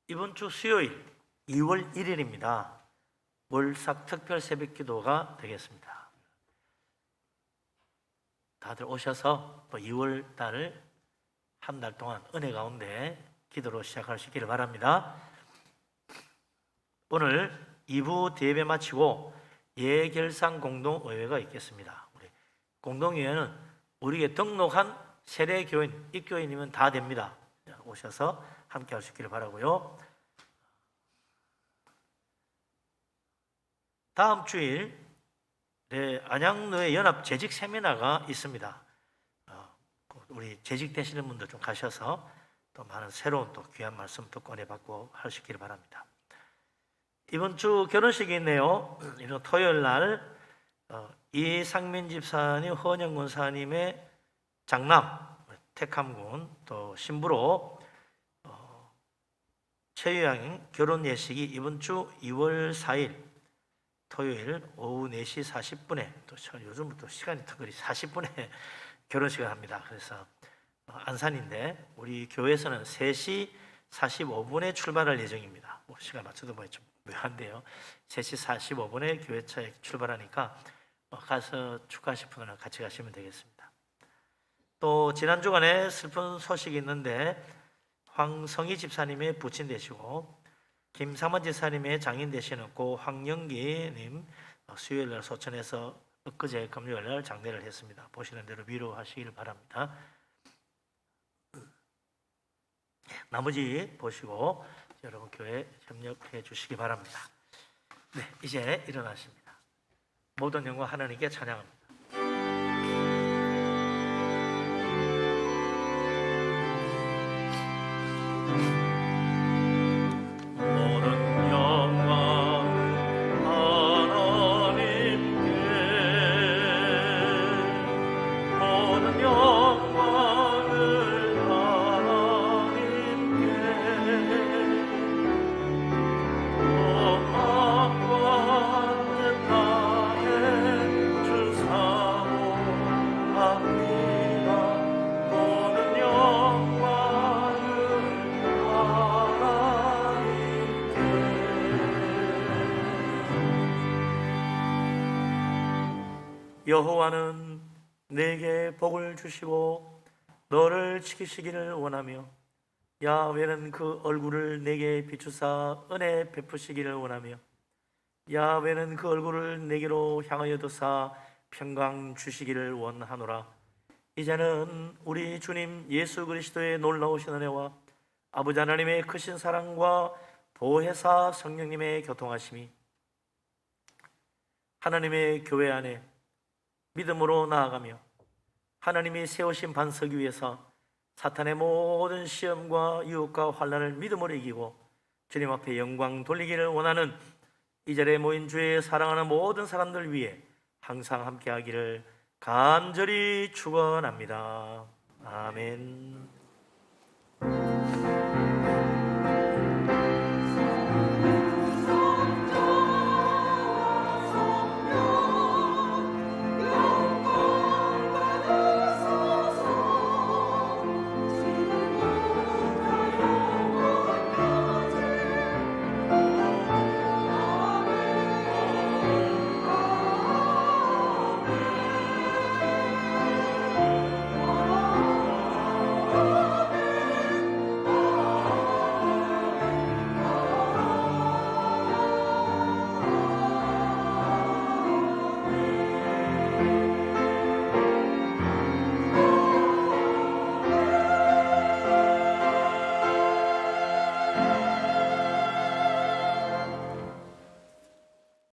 이번 주 수요일 2월 1일입니다. 월삭 특별 새벽 기도가 되겠습니다. 다들 오셔서 또 2월 달을 한 달 동안 은혜 가운데 기도로 시작하시기를 바랍니다. 오늘 2부 예배 마치고 예결상 공동의회가 있겠습니다. 우리 공동의회는 우리에게 등록한 세례교인, 입교인이면 다 됩니다. 오셔서 함께 하시기를 바라고요. 다음 주일 안양노회 연합 재직 세미나가 있습니다. 우리 재직되시는 분들 좀 가셔서 또 많은 새로운 또 귀한 말씀 듣고 은혜 받고 하시기를 바랍니다. 이번 주 결혼식이 있네요. 이번 토요일 날 이상민 집사님, 헌영군 사님의 장남 택함군 또 신부로 최유양 결혼 예식이 이번 주 2월 4일 토요일 오후 4시 40분에 또 요즘부터 시간이 특별히 40분에 결혼식을 합니다. 그래서 안산인데 우리 교회에서는 3시 45분에 출발할 예정입니다. 시간 맞춰도 좀 묘한데요. 3시 45분에 교회차에 출발하니까 가서 축하하실 분은 같이 가시면 되겠습니다. 또 지난 주간에 슬픈 소식이 있는데 황성희 집사님의 부친 되시고 김삼원 집사님의 장인 되시는 고 황영기님 수요일날 소천에서 엊그제 금요일날 장례를 했습니다. 보시는 대로 위로하시길 바랍니다. 나머지 보시고 여러분 교회 협력해 주시기 바랍니다. 네, 이제 일어나십니다. 모든 영광 하나님께 찬양합니다. 여호와는 내게 복을 주시고 너를 지키시기를 원하며 야훼는 그 얼굴을 내게 비추사 은혜 베푸시기를 원하며 야훼는 그 얼굴을 내게로 향하여 두사 평강 주시기를 원하노라. 이제는 우리 주님 예수 그리스도의 놀라우신 은혜와 아버지 하나님의 크신 사랑과 보혜사 성령님의 교통하심이 하나님의 교회 안에 믿음으로 나아가며 하나님이 세우신 반석 위에서 사탄의 모든 시험과 유혹과 환난을 믿음으로 이기고 주님 앞에 영광 돌리기를 원하는 이 자리에 모인 주의 사랑하는 모든 사람들 위해 항상 함께 하기를 간절히 축원합니다. 아멘.